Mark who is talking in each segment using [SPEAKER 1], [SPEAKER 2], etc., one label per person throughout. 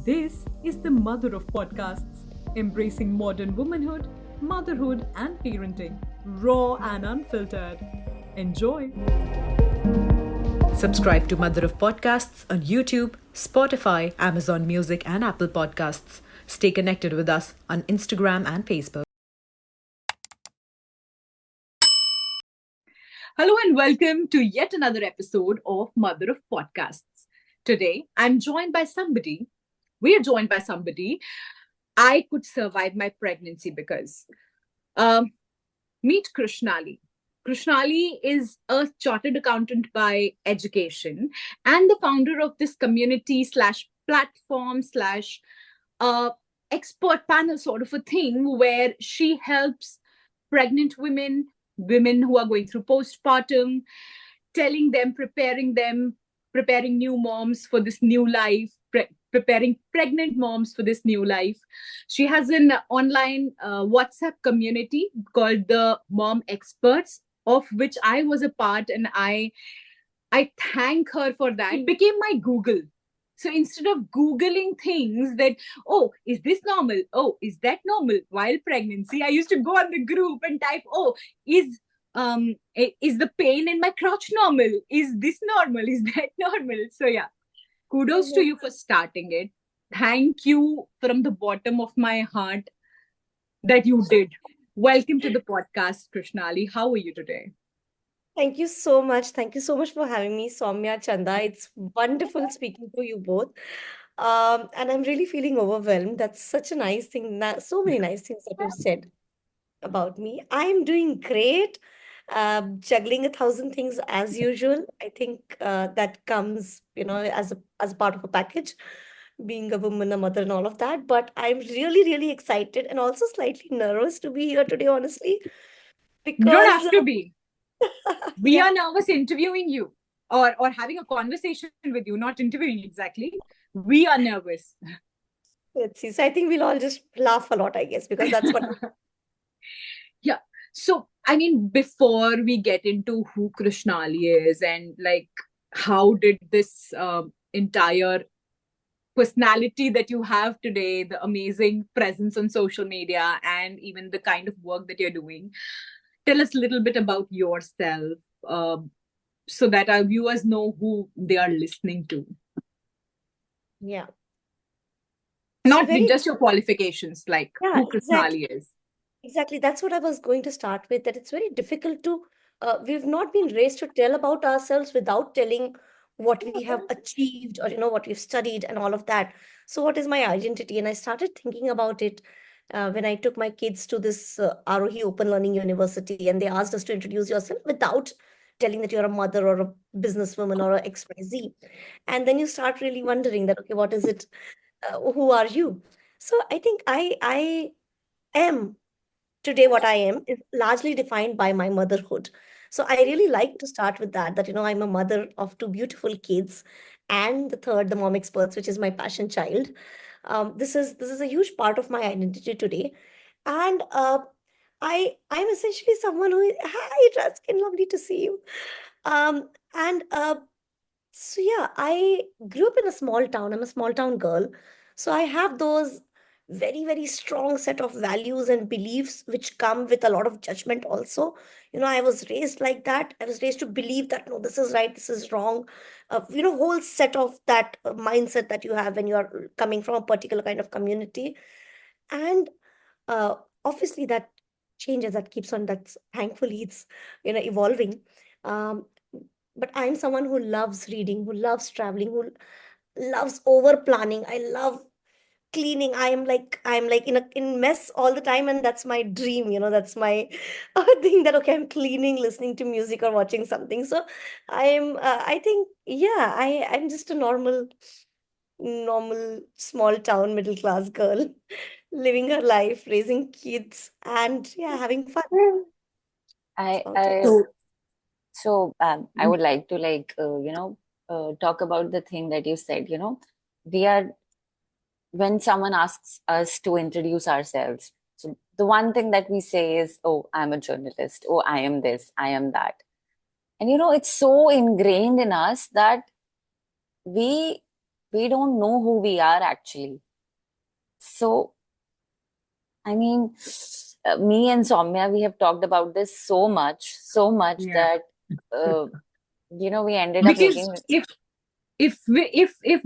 [SPEAKER 1] This is the mother of podcasts, embracing modern womanhood, motherhood, and parenting, raw and unfiltered. Enjoy! Subscribe to Mother of Podcasts on YouTube, Spotify, Amazon Music, and Apple Podcasts. Stay connected with us on Instagram and Facebook. Hello and welcome to yet another episode of Mother of Podcasts. Today, we are joined by somebody I could survive my pregnancy because. Meet Krushnali. Krushnali is a chartered accountant by education and the founder of this community slash platform slash expert panel sort of a thing where she helps pregnant women who are going through postpartum, telling them, preparing new moms for this new life, preparing pregnant moms for this new life. She has an online WhatsApp community called the Mom Experts, of which I was a part, and I thank her for that. It became my Google. So instead of Googling things that, oh, is this normal? Oh, is that normal? While pregnancy, I used to go on the group and type, oh, is the pain in my crotch normal? Is this normal? Is that normal? So yeah, kudos to you for starting it. Thank you from the bottom of my heart that you did. Welcome to the podcast, Krushnali. How are you today?
[SPEAKER 2] Thank you so much. Thank you so much for having me, Saumya, Chanda. It's wonderful speaking to you both. And I'm really feeling overwhelmed. That's such a nice thing. So many nice things that you've said about me. I'm doing great. Juggling 1,000 things as usual. I think that comes, as a part of a package, being a woman, a mother, and all of that. But I'm really, really excited and also slightly nervous to be here today, honestly,
[SPEAKER 1] You don't
[SPEAKER 2] because
[SPEAKER 1] have to be. We
[SPEAKER 2] yeah.
[SPEAKER 1] are nervous interviewing you or having a conversation with you, not interviewing exactly. We are nervous.
[SPEAKER 2] Let's see. So I think we'll all just laugh a lot, I guess, because that's what.
[SPEAKER 1] Yeah. So, I mean, before we get into who Krushnali is and like how did this entire personality that you have today, the amazing presence on social media, and even the kind of work that you're doing, tell us a little bit about yourself uh, so that our viewers know who they are listening to.
[SPEAKER 2] Yeah. So
[SPEAKER 1] Not
[SPEAKER 2] very,
[SPEAKER 1] just your qualifications, like
[SPEAKER 2] yeah,
[SPEAKER 1] who
[SPEAKER 2] exactly.
[SPEAKER 1] Krushnali is.
[SPEAKER 2] Exactly. That's what I was going to start with, that it's very difficult to, we've not been raised to tell about ourselves without telling what we have achieved or, what we've studied and all of that. So what is my identity? And I started thinking about it when I took my kids to this Arohi Open Learning University, and they asked us to introduce yourself without telling that you're a mother or a businesswoman or a XYZ. And then you start really wondering that, okay, what is it? Who are you? So I think I am today. What I am is largely defined by my motherhood. So I really like to start with that I'm a mother of two beautiful kids, and the third, the mom experts, which is my passion child. This is a huge part of my identity today. And I'm essentially someone who, hi Raskin, lovely to see you. And So yeah, I grew up in a small town. I'm a small town girl. So I have those very, very strong set of values and beliefs which come with a lot of judgment also. I was raised like that. I was raised to believe that no, this is right, this is wrong. Whole set of that mindset that you have when you are coming from a particular kind of community. And uh, obviously that changes, that keeps on, that's thankfully it's evolving. Um, but I'm someone who loves reading, who loves traveling, who loves over planning. I love cleaning. I'm like in mess all the time, and that's my dream. That's my thing. That okay, I'm cleaning, listening to music, or watching something. So I think, yeah, I'm just a normal small town middle class girl living her life, raising kids, and yeah, having fun. That's
[SPEAKER 3] I
[SPEAKER 2] about it.
[SPEAKER 3] I
[SPEAKER 1] So,
[SPEAKER 3] I would like to talk about the thing that you said. We are when someone asks us to introduce ourselves. So the one thing that we say is, "Oh, I'm a journalist. Oh, I am this. I am that." And it's so ingrained in us that we we don't know who we are actually. So, I mean, me and Saumya, we have talked about this so much
[SPEAKER 1] Yeah.
[SPEAKER 3] that, uh, we ended up
[SPEAKER 1] Because
[SPEAKER 3] making.
[SPEAKER 1] if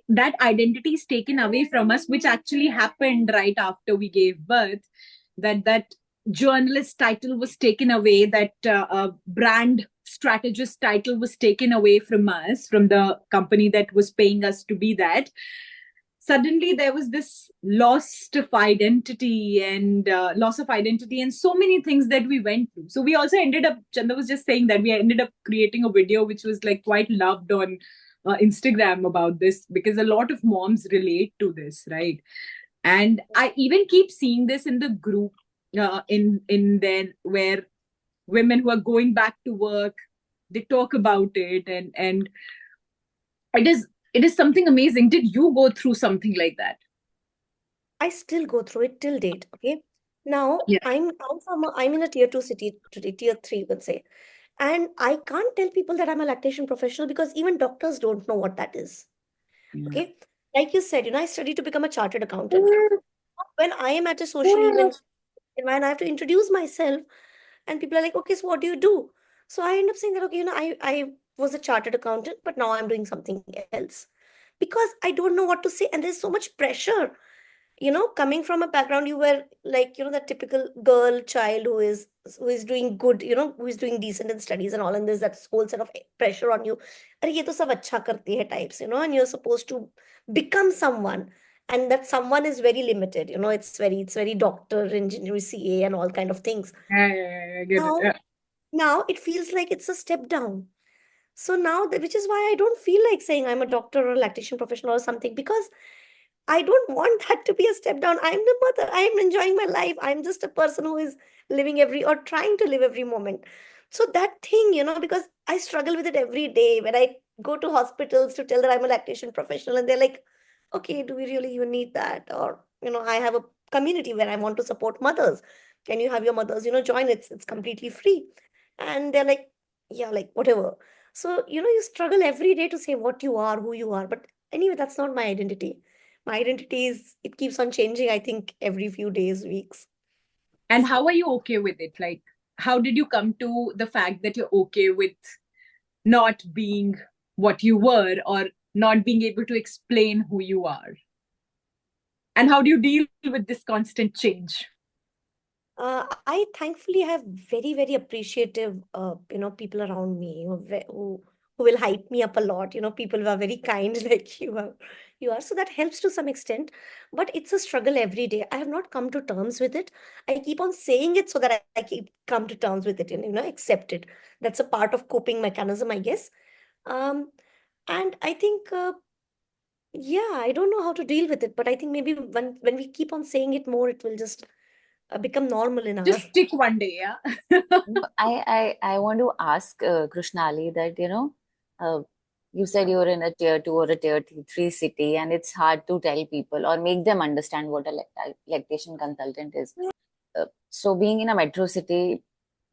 [SPEAKER 1] that identity is taken away from us, which actually happened right after we gave birth, that journalist title was taken away, that brand strategist title was taken away from us, from the company that was paying us to be that, suddenly there was this loss of identity and so many things that we went through. So we also ended up, Chanda was just saying that we ended up creating a video which was like quite loved on Instagram about this, because a lot of moms relate to this, right? And I even keep seeing this in the group, in there, where women who are going back to work, they talk about it, and it is something amazing. Did you go through something like that?
[SPEAKER 2] I still go through it till date. Okay. Now
[SPEAKER 1] Yeah.
[SPEAKER 2] I'm in a tier two city today, tier three, would say. And I can't tell people that I'm a lactation professional because even doctors don't know what that is.
[SPEAKER 1] Yeah.
[SPEAKER 2] Okay. Like you said, I studied to become a chartered accountant. When I am at a social event, and when I have to introduce myself, and people are like, okay, so what do you do? So I end up saying that, okay, I was a chartered accountant, but now I'm doing something else because I don't know what to say. And there's so much pressure, coming from a background, you were like, that typical girl child who is doing good, who is doing decent in studies and all, and there's that whole set of pressure on you. Arey, ye to sab acha karti hai types, and you're supposed to become someone, and that someone is very limited, it's very doctor, engineer, CA, and all kind of things.
[SPEAKER 1] I get it.
[SPEAKER 2] Now,
[SPEAKER 1] Yeah.
[SPEAKER 2] now it feels like it's a step down. So now, which is why I don't feel like saying I'm a doctor or a lactation professional or something, because I don't want that to be a step down. I'm the mother. I am enjoying my life. I'm just a person who is living every or trying to live every moment. So that thing, because I struggle with it every day when I go to hospitals to tell that I'm a lactation professional, and they're like, okay, do we really even need that? Or, I have a community where I want to support mothers. Can you have your mothers, join? It's completely free. And they're like, yeah, like whatever. So, you struggle every day to say what you are, who you are. But anyway, that's not my identity. My identity is, it keeps on changing, I think, every few days, weeks.
[SPEAKER 1] And how are you okay with it? Like, how did you come to the fact that you're okay with not being what you were, or not being able to explain who you are? And how do you deal with this constant change?
[SPEAKER 2] I thankfully have very, very appreciative, people around me who will hype me up a lot. People who are very kind, like you are. So that helps to some extent, but it's a struggle every day. I have not come to terms with it. I keep on saying it so that I keep come to terms with it and accept it. That's a part of coping mechanism, I guess. Um, and I think, yeah, I don't know how to deal with it, but I think maybe when we keep on saying it more, it will just become normal in our.
[SPEAKER 1] Just stick one day, yeah.
[SPEAKER 3] I want to ask Krushnali that, you said you're in a tier two or a tier three city, and it's hard to tell people or make them understand what a lactation consultant is. So being in a metro city,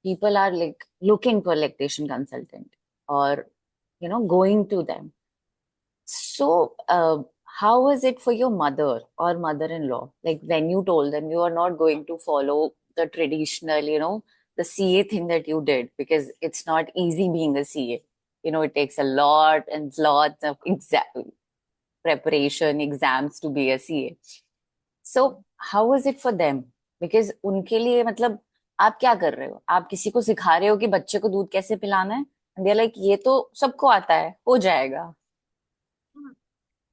[SPEAKER 3] people are like looking for lactation consultant, or, going to them. So, how was it for your mother or mother-in-law? Like when you told them you are not going to follow the traditional, the CA thing that you did, because it's not easy being a CA. It takes a lot and lots of preparation, exams to be a CA. So, how was it for them? Because उनके लिए मतलब आप क्या कर रहे हो? आप किसी को सिखा रहे हो कि बच्चे को दूध कैसे पिलाना है? And they're like, ये तो सबको आता है, हो जाएगा.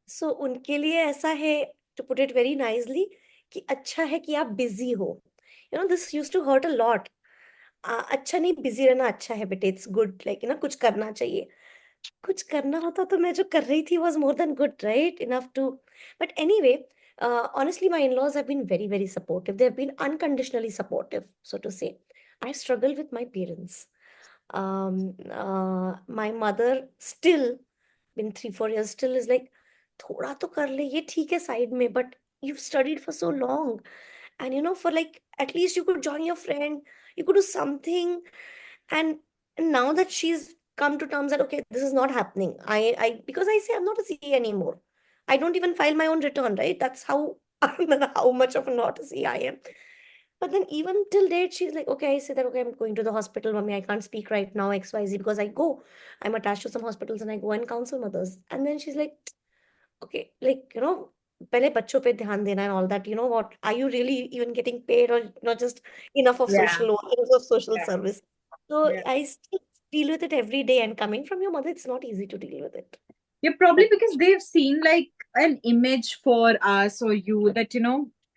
[SPEAKER 2] सो उनके लिए ऐसा है, to put it very nicely, कि अच्छा है कि आप बिजी हो. This use to hurt a lot. अच्छा नहीं, बिजी रहना अच्छा है बेटे, इट्स गुड, लाइक कुछ करना चाहिए. कुछ करना होता तो मैं जो कर रही थी was more than good, right? Enough to. But anyway, honestly, my in-laws have been very, very supportive. They have been unconditionally supportive, so to say. I struggle with my parents. My mother still, been 3 4 years, still is like, थोड़ा तो कर ले, ये ठीक है side में, but you've studied for so long, and for like at least you could join your friend, you could do something. And now that she's come to terms that okay, this is not happening, I because I say I'm not a CA anymore. I don't even file my own return, right? That's how how much of a naughty I am. But then even till date, she's like, okay, I say that, okay, I'm going to the hospital, mommy, I can't speak right now, XYZ, because I'm attached to some hospitals and I go and counsel mothers. And then she's like, okay, like, पहले बच्चों पे ध्यान देना and all that, what, are you really even getting paid or not just enough of
[SPEAKER 1] Yeah,
[SPEAKER 2] social work, enough of social
[SPEAKER 1] yeah,
[SPEAKER 2] service? So
[SPEAKER 1] yeah.
[SPEAKER 2] I still deal with it every day, and coming from your mother, it's not easy to deal with it.
[SPEAKER 1] Yeah, probably
[SPEAKER 2] But
[SPEAKER 1] because they've seen like an image for us or you that,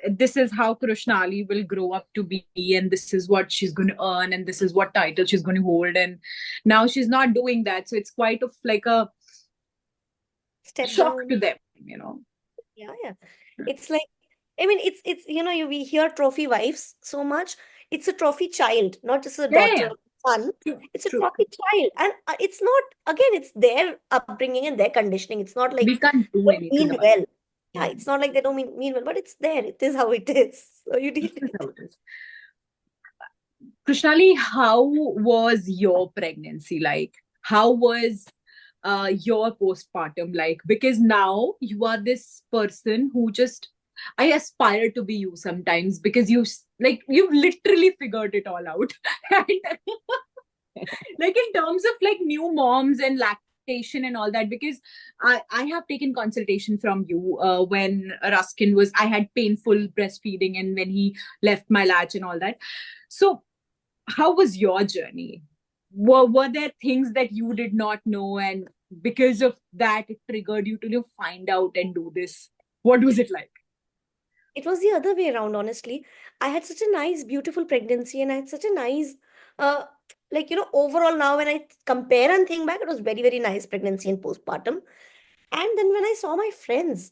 [SPEAKER 1] this is how Krushnali will grow up to be, and this is what she's going to earn, and this is what title she's going to hold. And now she's not doing that. So it's quite of like a
[SPEAKER 2] step
[SPEAKER 1] shock
[SPEAKER 2] down.
[SPEAKER 1] to them.
[SPEAKER 2] Yeah, yeah. It's like, I mean, it's we hear trophy wives so much. It's a trophy child, not just a
[SPEAKER 1] Yeah,
[SPEAKER 2] daughter,
[SPEAKER 1] yeah.
[SPEAKER 2] son.
[SPEAKER 1] True,
[SPEAKER 2] It's a
[SPEAKER 1] true.
[SPEAKER 2] trophy child, and it's not, again, it's their upbringing and their conditioning. It's not like
[SPEAKER 1] We can't do
[SPEAKER 2] they
[SPEAKER 1] anything
[SPEAKER 2] mean
[SPEAKER 1] about
[SPEAKER 2] well.
[SPEAKER 1] it.
[SPEAKER 2] Yeah, it's not like they don't mean well, but it's there. It is how it is. So you deal
[SPEAKER 1] This is
[SPEAKER 2] with
[SPEAKER 1] how
[SPEAKER 2] it.
[SPEAKER 1] it is. Krishnali, how was your pregnancy like? How was your postpartum like? Because now you are this person who just, I aspire to be you sometimes because you've literally figured it all out. And like in terms of like new moms and lactation and all that, because I have taken consultation from you when Ruskin was, I had painful breastfeeding and when he left my latch and all that. So how was your journey? Were there things that you did not know, and because of that, it triggered you to find out and do this? What was it like?
[SPEAKER 2] It was the other way around, honestly. I had such a nice, beautiful pregnancy, and I had such a nice, uh, like, overall now when I compare and think back, it was very, very nice pregnancy and postpartum. And then when I saw my friends,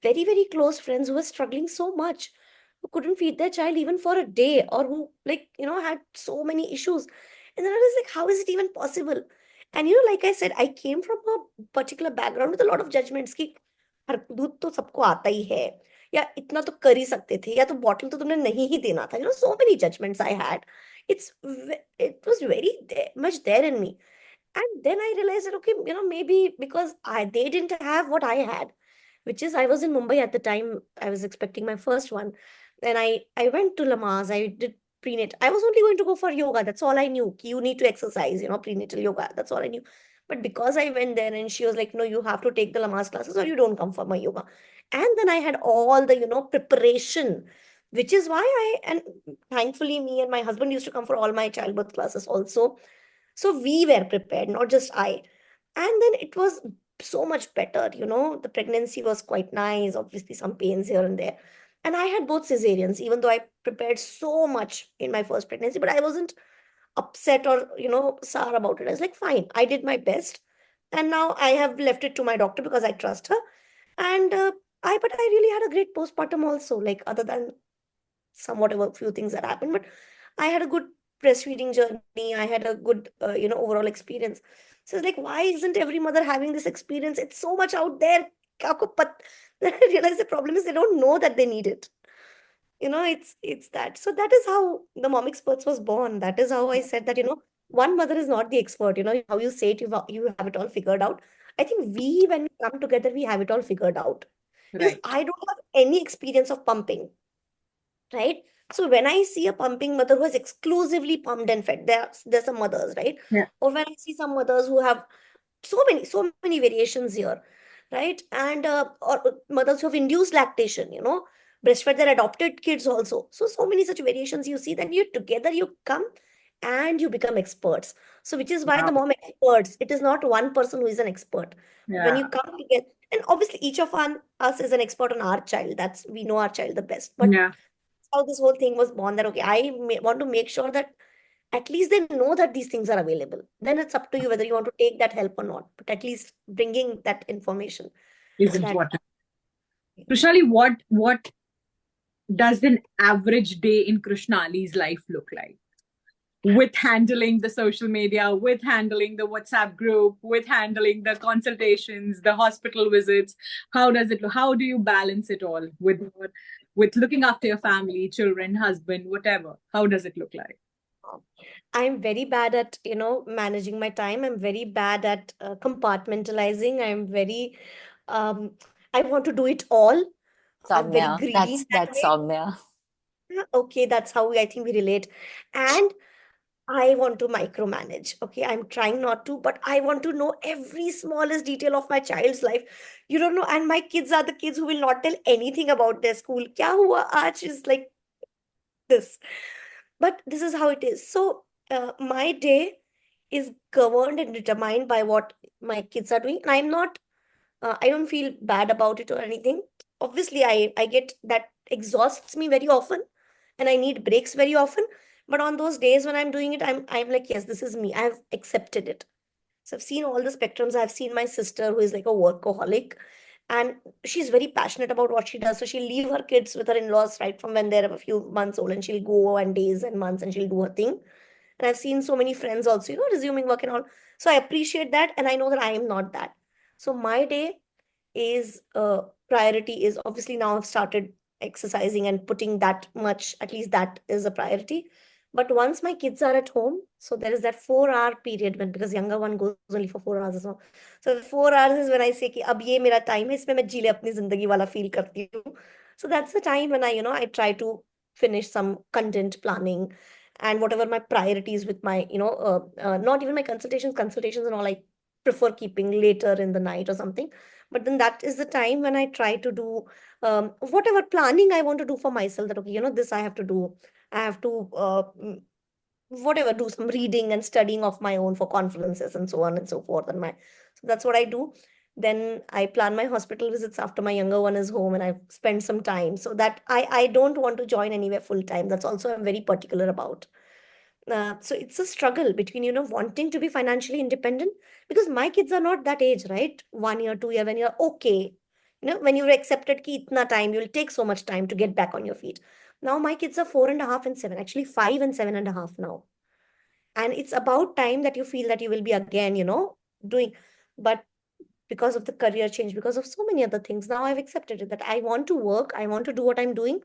[SPEAKER 2] very, very close friends who were struggling so much, who couldn't feed their child even for a day, or who, like, had so many issues. And then I was like, how is it even possible? And, like I said, I came from a particular background with a lot of judgments कि हर दूध तो सबको आता ही है या इतना तो कर ही सकते थे या तो बॉटल तो तुमने नहीं ही देना था so many judgments I had. It was very much there in me. And then I realized that, okay, maybe because they didn't have what I had, which is I was in Mumbai at the time. I was expecting my first one. Then I went to Lamaze. I did prenatal. I was only going to go for yoga. That's all I knew. You need to exercise, prenatal yoga. That's all I knew. But because I went there and she was like, no, you have to take the Lamaze classes or you don't come for my yoga. And then I had all the, preparation, which is why and thankfully me and my husband used to come for all my childbirth classes also. So we were prepared, not just I. And then it was so much better, The pregnancy was quite nice, obviously, some pains here and there. And I had both cesareans, even though I prepared so much in my first pregnancy, but I wasn't upset or, sour about it. I was like, fine, I did my best. And now I have left it to my doctor because I trust her. And but I really had a great postpartum also, like other than somewhat of a few things that happened, but I had a good breastfeeding journey. I had a good, overall experience. So it's like, why isn't every mother having this experience? It's so much out there. Then I realize the problem is they don't know that they need it. It's that. So that is how the Mom Experts was born. That is how I said that, one mother is not the expert. How you say it, you have it all figured out. I think when we come together, we have it all figured out. Because
[SPEAKER 1] Right.
[SPEAKER 2] I don't have any experience of pumping, right? So when I see a pumping mother who has exclusively pumped and fed, there's some mothers, right?
[SPEAKER 1] Yeah.
[SPEAKER 2] Or when I see some mothers who have so many variations here, right? And or mothers who have induced lactation, breastfed their adopted kids also. So many such variations you see. Then you together you come and you become experts. So which is why
[SPEAKER 1] Wow.
[SPEAKER 2] the Mom Experts. It is not one person who is an expert. When you
[SPEAKER 1] Yeah.
[SPEAKER 2] come together, and obviously each of us is an expert on our child. That's we know our child the best, but
[SPEAKER 1] Yeah.
[SPEAKER 2] how this whole thing was born, that okay, want to make sure that at least they know that these things are available. Then it's up to you whether you want to take that help or not, but at least bringing that information,
[SPEAKER 1] Is
[SPEAKER 2] that
[SPEAKER 1] important. Krishnali, what does an average day in Krishnali's life look like? With handling the social media, with handling the WhatsApp group, with handling the consultations, the hospital visits. How does it look? How do you balance it all with looking after your family, children, husband, whatever? How does it look like?
[SPEAKER 2] I'm very bad at, managing my time. I'm very bad at compartmentalizing. I'm very, um, I want to do it all. I'm very
[SPEAKER 3] Saumya,
[SPEAKER 2] greedy in that
[SPEAKER 3] that's
[SPEAKER 2] way.
[SPEAKER 3] Saumya.
[SPEAKER 2] Okay, that's how I think we relate. And I want to micromanage. Okay, I'm trying not to, but I want to know every smallest detail of my child's life. You don't know, and my kids are the kids who will not tell anything about their school. Kya hua aaj is like this. But this is how it is. So, my day is governed and determined by what my kids are doing. And I don't feel bad about it or anything. Obviously, I get that exhausts me very often and I need breaks very often. But on those days when I'm doing it, I'm like, yes, this is me. I've accepted it. So I've seen all the spectrums. I've seen my sister who is like a workaholic and she's very passionate about what she does. So she'll leave her kids with her in-laws right from when they're a few months old and she'll go on days and months and she'll do her thing. And I've seen so many friends also, resuming work and all. So I appreciate that and I know that I am not that. So my day is priority is obviously now I've started exercising and putting that much, at least that is a priority. But once my kids are at home, so there is that 4 hour period when because younger one goes only for 4 hours or so. So the 4 hours is when I say कि अब ये मेरा time है इसमें मैं जी ले अपनी जिंदगी वाला feel करती हूँ. So that's the time when I try to finish some content planning and whatever my priorities with my not even my consultations and all I prefer keeping later in the night or something, but then that is the time when I try to do whatever planning I want to do for myself, that okay, this I have to do. I have to whatever, do some reading and studying of my own for conferences and so on and so forth, and my so that's what I do. Then I plan my hospital visits after my younger one is home and I spend some time, so that I don't want to join anywhere full time. That's also I'm very particular about. So it's a struggle between, wanting to be financially independent because my kids are not that age, right? 1 year, 2 year, when you're okay. When you're accepted ki itna time, you'll take so much time to get back on your feet. Now my kids are 4.5 and 7, actually 5 and 7.5 now. And it's about time that you feel that you will be again, doing, but because of the career change, because of so many other things, now I've accepted it that I want to work, I want to do what I'm doing,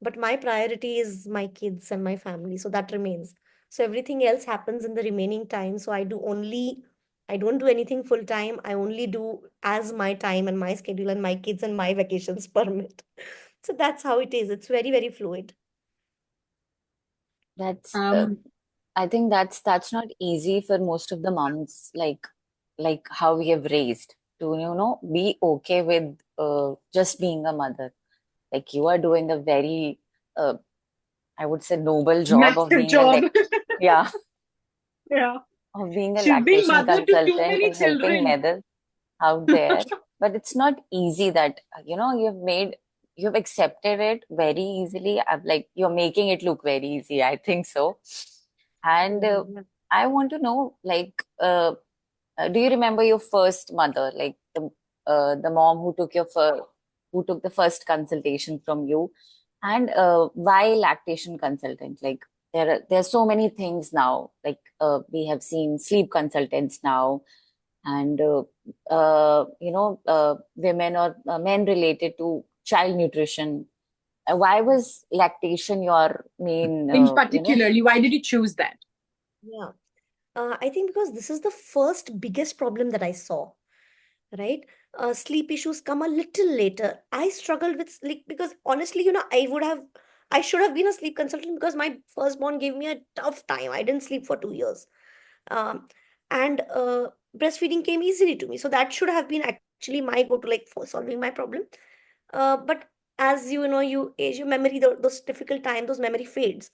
[SPEAKER 2] but my priority is my kids and my family, so that remains. So everything else happens in the remaining time. So I don't do anything full time. I only do as my time and my schedule and my kids and my vacations permit. So that's how it is. It's very, very fluid.
[SPEAKER 3] That's
[SPEAKER 1] Um,
[SPEAKER 3] I think that's not easy for most of the moms, like how we have raised to, be okay with just being a mother. Like you are doing a very, I would say, noble job of
[SPEAKER 1] Massive
[SPEAKER 3] being a
[SPEAKER 1] job.
[SPEAKER 3] yeah,
[SPEAKER 1] Yeah.
[SPEAKER 3] of being a
[SPEAKER 1] She's been
[SPEAKER 3] lactation
[SPEAKER 1] mother to too
[SPEAKER 3] consultant
[SPEAKER 1] many
[SPEAKER 3] and helping
[SPEAKER 1] children.
[SPEAKER 3] mothers out there. But it's not easy that, you've accepted it very easily. You're making it look very easy. I think so. And
[SPEAKER 2] Yeah.
[SPEAKER 3] I want to know, do you remember your first mother, like the mom who took the first consultation from you, and why lactation consultant? Like there are so many things now. Like we have seen sleep consultants now, and women or men related to child nutrition. Why was lactation your main?
[SPEAKER 1] In particularly, why did you choose that?
[SPEAKER 2] Yeah. I think because this is the first biggest problem that I saw, right? Sleep issues come a little later. I struggled with sleep because honestly, I should have been a sleep consultant because my firstborn gave me a tough time. I didn't sleep for 2 years. Um, and breastfeeding came easily to me. So that should have been actually my go-to, like for solving my problem. But as you age, your memory, those difficult time, those memory fades.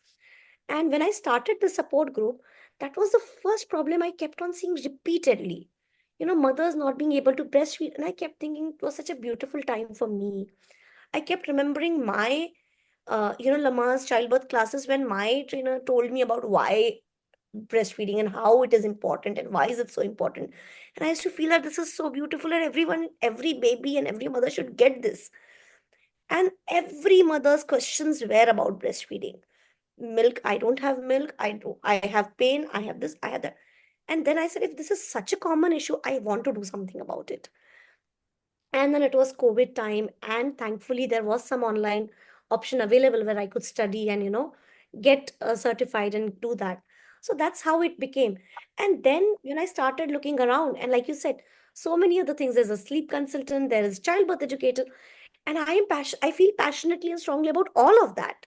[SPEAKER 2] And when I started the support group, that was the first problem I kept on seeing repeatedly. Mothers not being able to breastfeed. And I kept thinking it was such a beautiful time for me. I kept remembering my, Lama's childbirth classes when my trainer told me about why breastfeeding and how it is important and why is it so important. And I used to feel that this is so beautiful and everyone, every baby and every mother should get this. And every mother's questions were about breastfeeding. Milk, I don't have milk, I have pain, I have this, I have that. And then I said, if this is such a common issue, I want to do something about it. And then it was COVID time, and thankfully there was some online option available where I could study and get certified and do that. So that's how it became. And then when I started looking around, and like you said, so many other things. There's a sleep consultant, there is childbirth educator, and I feel passionately and strongly about all of that.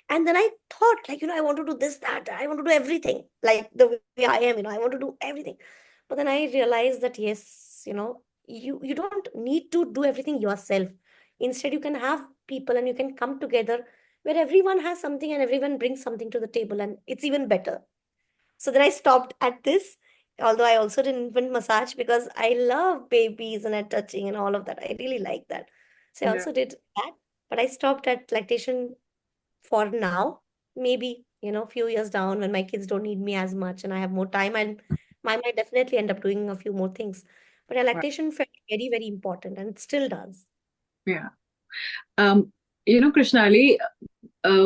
[SPEAKER 2] And then I thought, like, I want to do this, that, I want to do everything, like the way I am, I want to do everything. But then I realized that, yes, you don't need to do everything yourself. Instead, you can have people and you can come together where everyone has something and everyone brings something to the table, and it's even better. So then I stopped at this, although I also didn't invent massage because I love babies and at touching and all of that. I really like that. So I
[SPEAKER 1] Yeah.
[SPEAKER 2] also did that, but I stopped at lactation for now. Maybe, a few years down when my kids don't need me as much and I have more time, and I might definitely end up doing a few more things. But
[SPEAKER 1] Right.
[SPEAKER 2] lactation felt very, very important and it still does.
[SPEAKER 1] Yeah. Krishnali,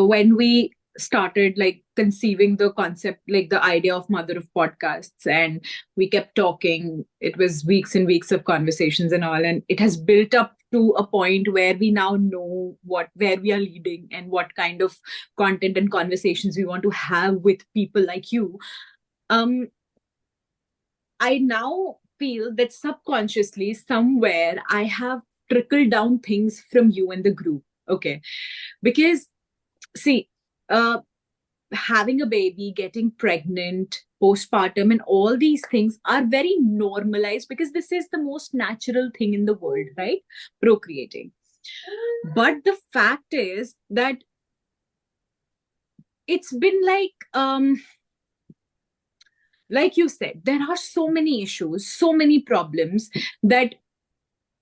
[SPEAKER 1] when we started like conceiving the concept, like the idea of Mother of Podcasts, and we kept talking, it was weeks and weeks of conversations and all, and it has built up to a point where we now know where we are leading and what kind of content and conversations we want to have with people like you. Um, I now feel that subconsciously somewhere I have trickled down things from you and the group. Okay. Because see, uh, having a baby, getting pregnant, postpartum, and all these things are very normalized because this is the most natural thing in the world, right? Procreating. But the fact is that it's been like you said, there are so many issues, so many problems that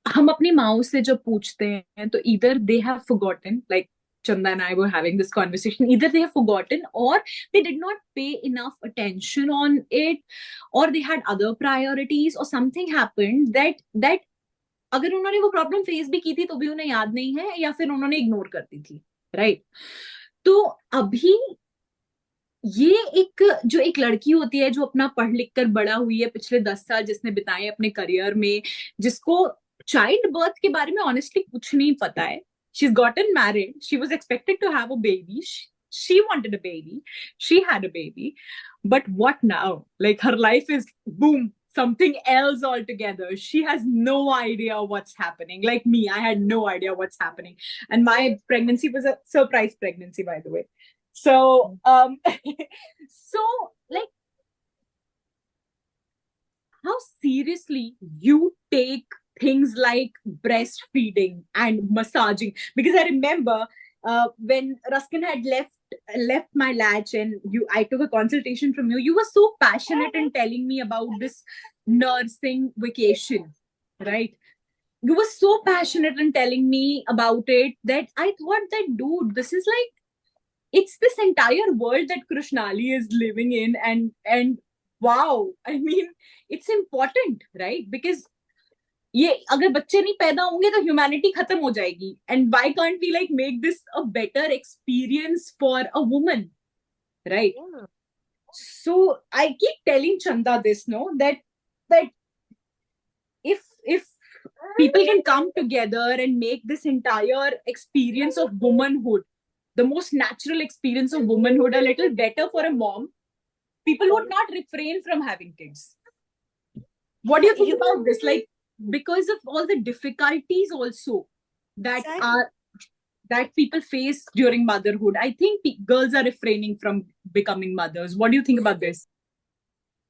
[SPEAKER 1] हम अपनी माओ से जब पूछते हैं तो either they have forgotten, like Chanda and I were having this conversation, either they have forgotten or they did not pay enough attention on it, or they had other priorities, or something happened that अगर उन्होंने वो problem face भी की थी तो भी उन्हें याद नहीं है, या फिर उन्होंने इग्नोर कर दी थी, राइट? तो अभी ये एक लड़की होती है जो अपना पढ़ लिख कर बड़ा हुई है, पिछले 10 साल जिसने बिताए अपने करियर में, जिसको चाइल्ड बर्थ के बारे में ऑनेस्टली कुछ नहीं पता है. She is gotten married, she was expected to have a baby, she wanted a baby, she had a baby, but what now? Like her life is boom, something else altogether. She has no idea what's happening. Like me, I had no idea what's happening, and my pregnancy was a surprise pregnancy, by the way. So so like, how seriously you take things like breastfeeding and massaging? Because I remember when Ruskin had left my latch and I took a consultation from you, you were so passionate in telling me about this nursing vacation, right? You were so passionate in telling me about it that I thought that, dude, this is like, it's this entire world that Krushnali is living in, and wow, I mean, it's important, right? Because ये अगर बच्चे नहीं पैदा होंगे तो humanity खत्म हो जाएगी, and why can't we like make this a better experience for a woman, right?
[SPEAKER 2] Yeah.
[SPEAKER 1] So I keep telling Chanda this, no, that if people can come together and make this entire experience of womanhood, the most natural experience of womanhood, a little better for a mom, people would not refrain from having kids. What do you think about this? Like, because of all the difficulties also that
[SPEAKER 2] Exactly.
[SPEAKER 1] are that people face during motherhood, I think girls are refraining from becoming mothers. What do you think about this?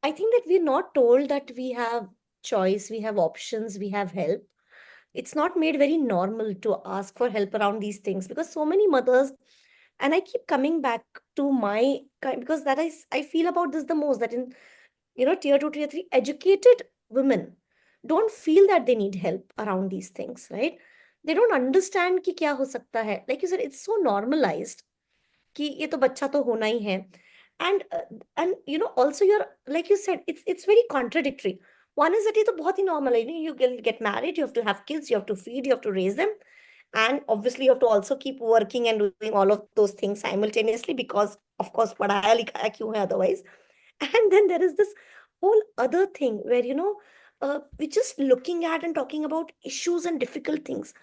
[SPEAKER 2] I think that we're not told that we have choice, we have options, we have help. It's not made very normal to ask for help around these things because so many mothers, and I keep coming back to because I feel about this the most, that in tier 2, tier 3 educated women don't feel that they need help around these things, right? They don't understand कि क्या हो सकता है. Like you said, it's so normalized कि ये तो बच्चा तो होना ही है. And also, you're, like you said, it's very contradictory. One is that ये तो बहुत ही normal है. You get married, you have to have kids, you have to feed, you have to raise them, and obviously you have to also keep working and doing all of those things simultaneously because of course पढ़ाया लिखाया क्यों है otherwise. And then there is this whole other thing where we're just looking at and talking about issues and difficult things.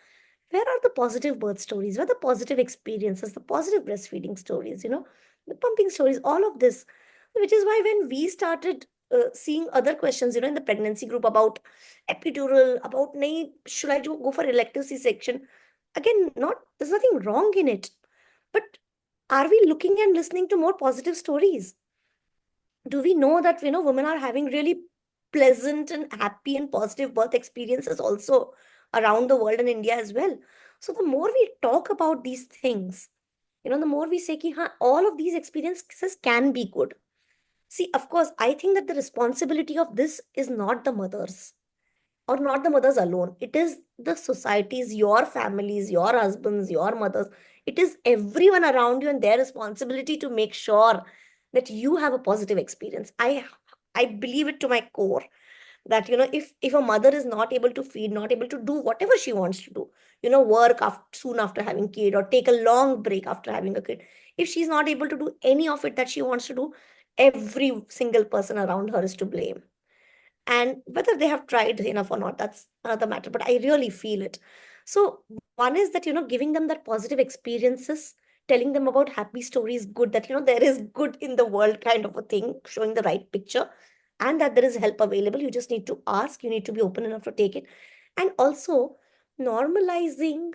[SPEAKER 2] Where are the positive birth stories? Where are the positive experiences, the positive breastfeeding stories, the pumping stories, all of this? Which is why when we started seeing other questions, in the pregnancy group about epidural, about, nahi, should I go for elective C-section? Again, there's nothing wrong in it. But are we looking and listening to more positive stories? Do we know that, women are having really pleasant and happy and positive birth experiences also around the world and India as well? So the more we talk about these things, the more we say ki, haan, all of these experiences can be good. See, of course, I think that the responsibility of this is not the mothers, or not the mothers alone. It is the societies, your families, your husbands, your mothers. It is everyone around you and their responsibility to make sure that you have a positive experience. I believe it to my core that, if a mother is not able to feed, not able to do whatever she wants to do, work soon after having kid, or take a long break after having a kid, if she's not able to do any of it that she wants to do, every single person around her is to blame. And whether they have tried enough or not, that's another matter, but I really feel it. So one is that, giving them that positive experiences, telling them about happy stories, good, that, there is good in the world, kind of a thing, showing the right picture, and that there is help available. You just need to ask, you need to be open enough to take it. And also normalizing,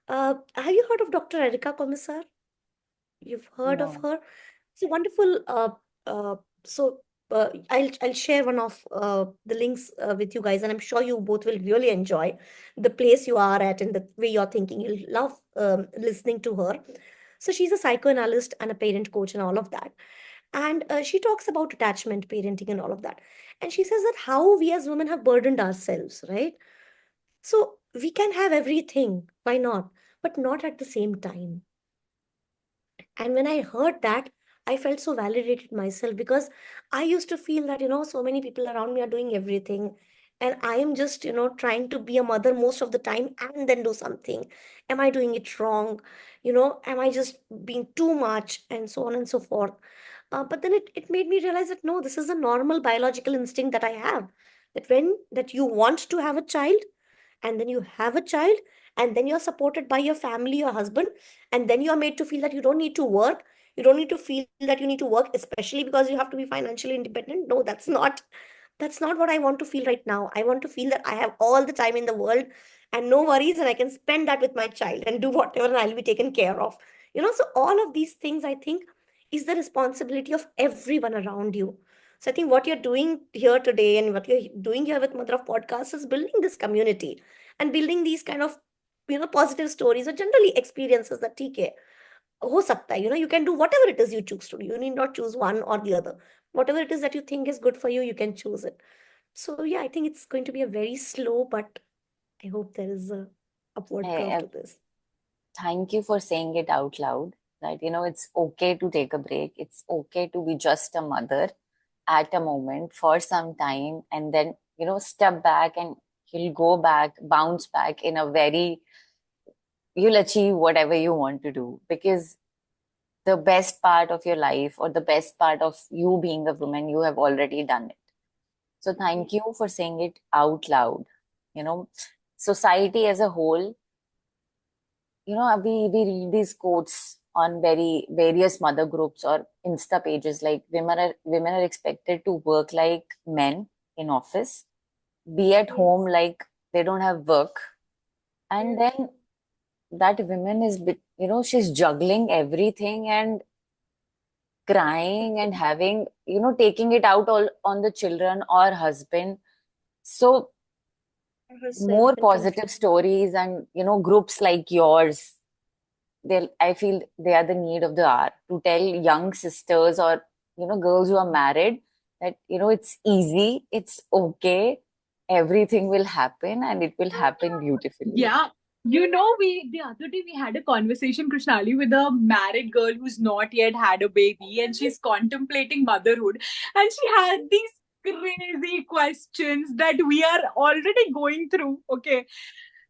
[SPEAKER 2] have you heard of Dr. Erika Commissar? You've heard of
[SPEAKER 3] No.
[SPEAKER 2] her? It's a wonderful. So I'll share one of the links with you guys, and I'm sure you both will really enjoy the place you are at and the way you're thinking. You'll love listening to her. So she's a psychoanalyst and a parent coach and all of that. And she talks about attachment, parenting, and all of that. And she says that how we as women have burdened ourselves, right? So we can have everything, why not? But not at the same time. And when I heard that, I felt so validated myself, because I used to feel that, so many people around me are doing everything. And I am just, trying to be a mother most of the time and then do something. Am I doing it wrong? Am I just being too much? And so on and so forth. But then it made me realize that no, this is a normal biological instinct that I have. That you want to have a child, and then you have a child, and then you're supported by your family, your husband, and then you're made to feel that you don't need to work, you don't need to feel that you need to work, especially because you have to be financially independent. No, that's not what I want to feel right now. I want to feel that I have all the time in the world and no worries, and I can spend that with my child and do whatever, and I'll be taken care of. So all of these things, I think, is the responsibility of everyone around you. So I think what you're doing here today and what you're doing here with Mother of Podcasts is building this community and building these kind of, positive stories, or generally experiences that TK ho sakta hai. You can do whatever it is you choose to do. You need not choose one or the other. Whatever it is that you think is good for you, you can choose it. So yeah, I think it's going to be a very slow, but I hope there is a upward curve
[SPEAKER 3] I,
[SPEAKER 2] to this.
[SPEAKER 3] thank you for saying it out loud that, it's okay to take a break. It's okay to be just a mother at a moment for some time, and then, step back, and you'll go back, bounce back in a very, you'll achieve whatever you want to do, because the best part of your life, or the best part of you being a woman, you have already done it. So thank you for saying it out loud. You know, society as a whole, we read these quotes on very various mother groups or Insta pages, like women are expected to work like men in office, be at home like they don't have work, and then that women is she's juggling everything and crying and having, taking it out all on the children or husband. So
[SPEAKER 2] Herself
[SPEAKER 3] more
[SPEAKER 2] and
[SPEAKER 3] positive
[SPEAKER 2] conflict.
[SPEAKER 3] stories, and groups like yours, I feel they are the need of the hour, to tell young sisters, or girls who are married, that it's easy, it's okay, everything will happen, and it will happen beautifully.
[SPEAKER 1] Yeah. We the other day we had a conversation, Krishnali, with a married girl who's not yet had a baby and she's contemplating motherhood. And she had these crazy questions that we are already going through. Okay.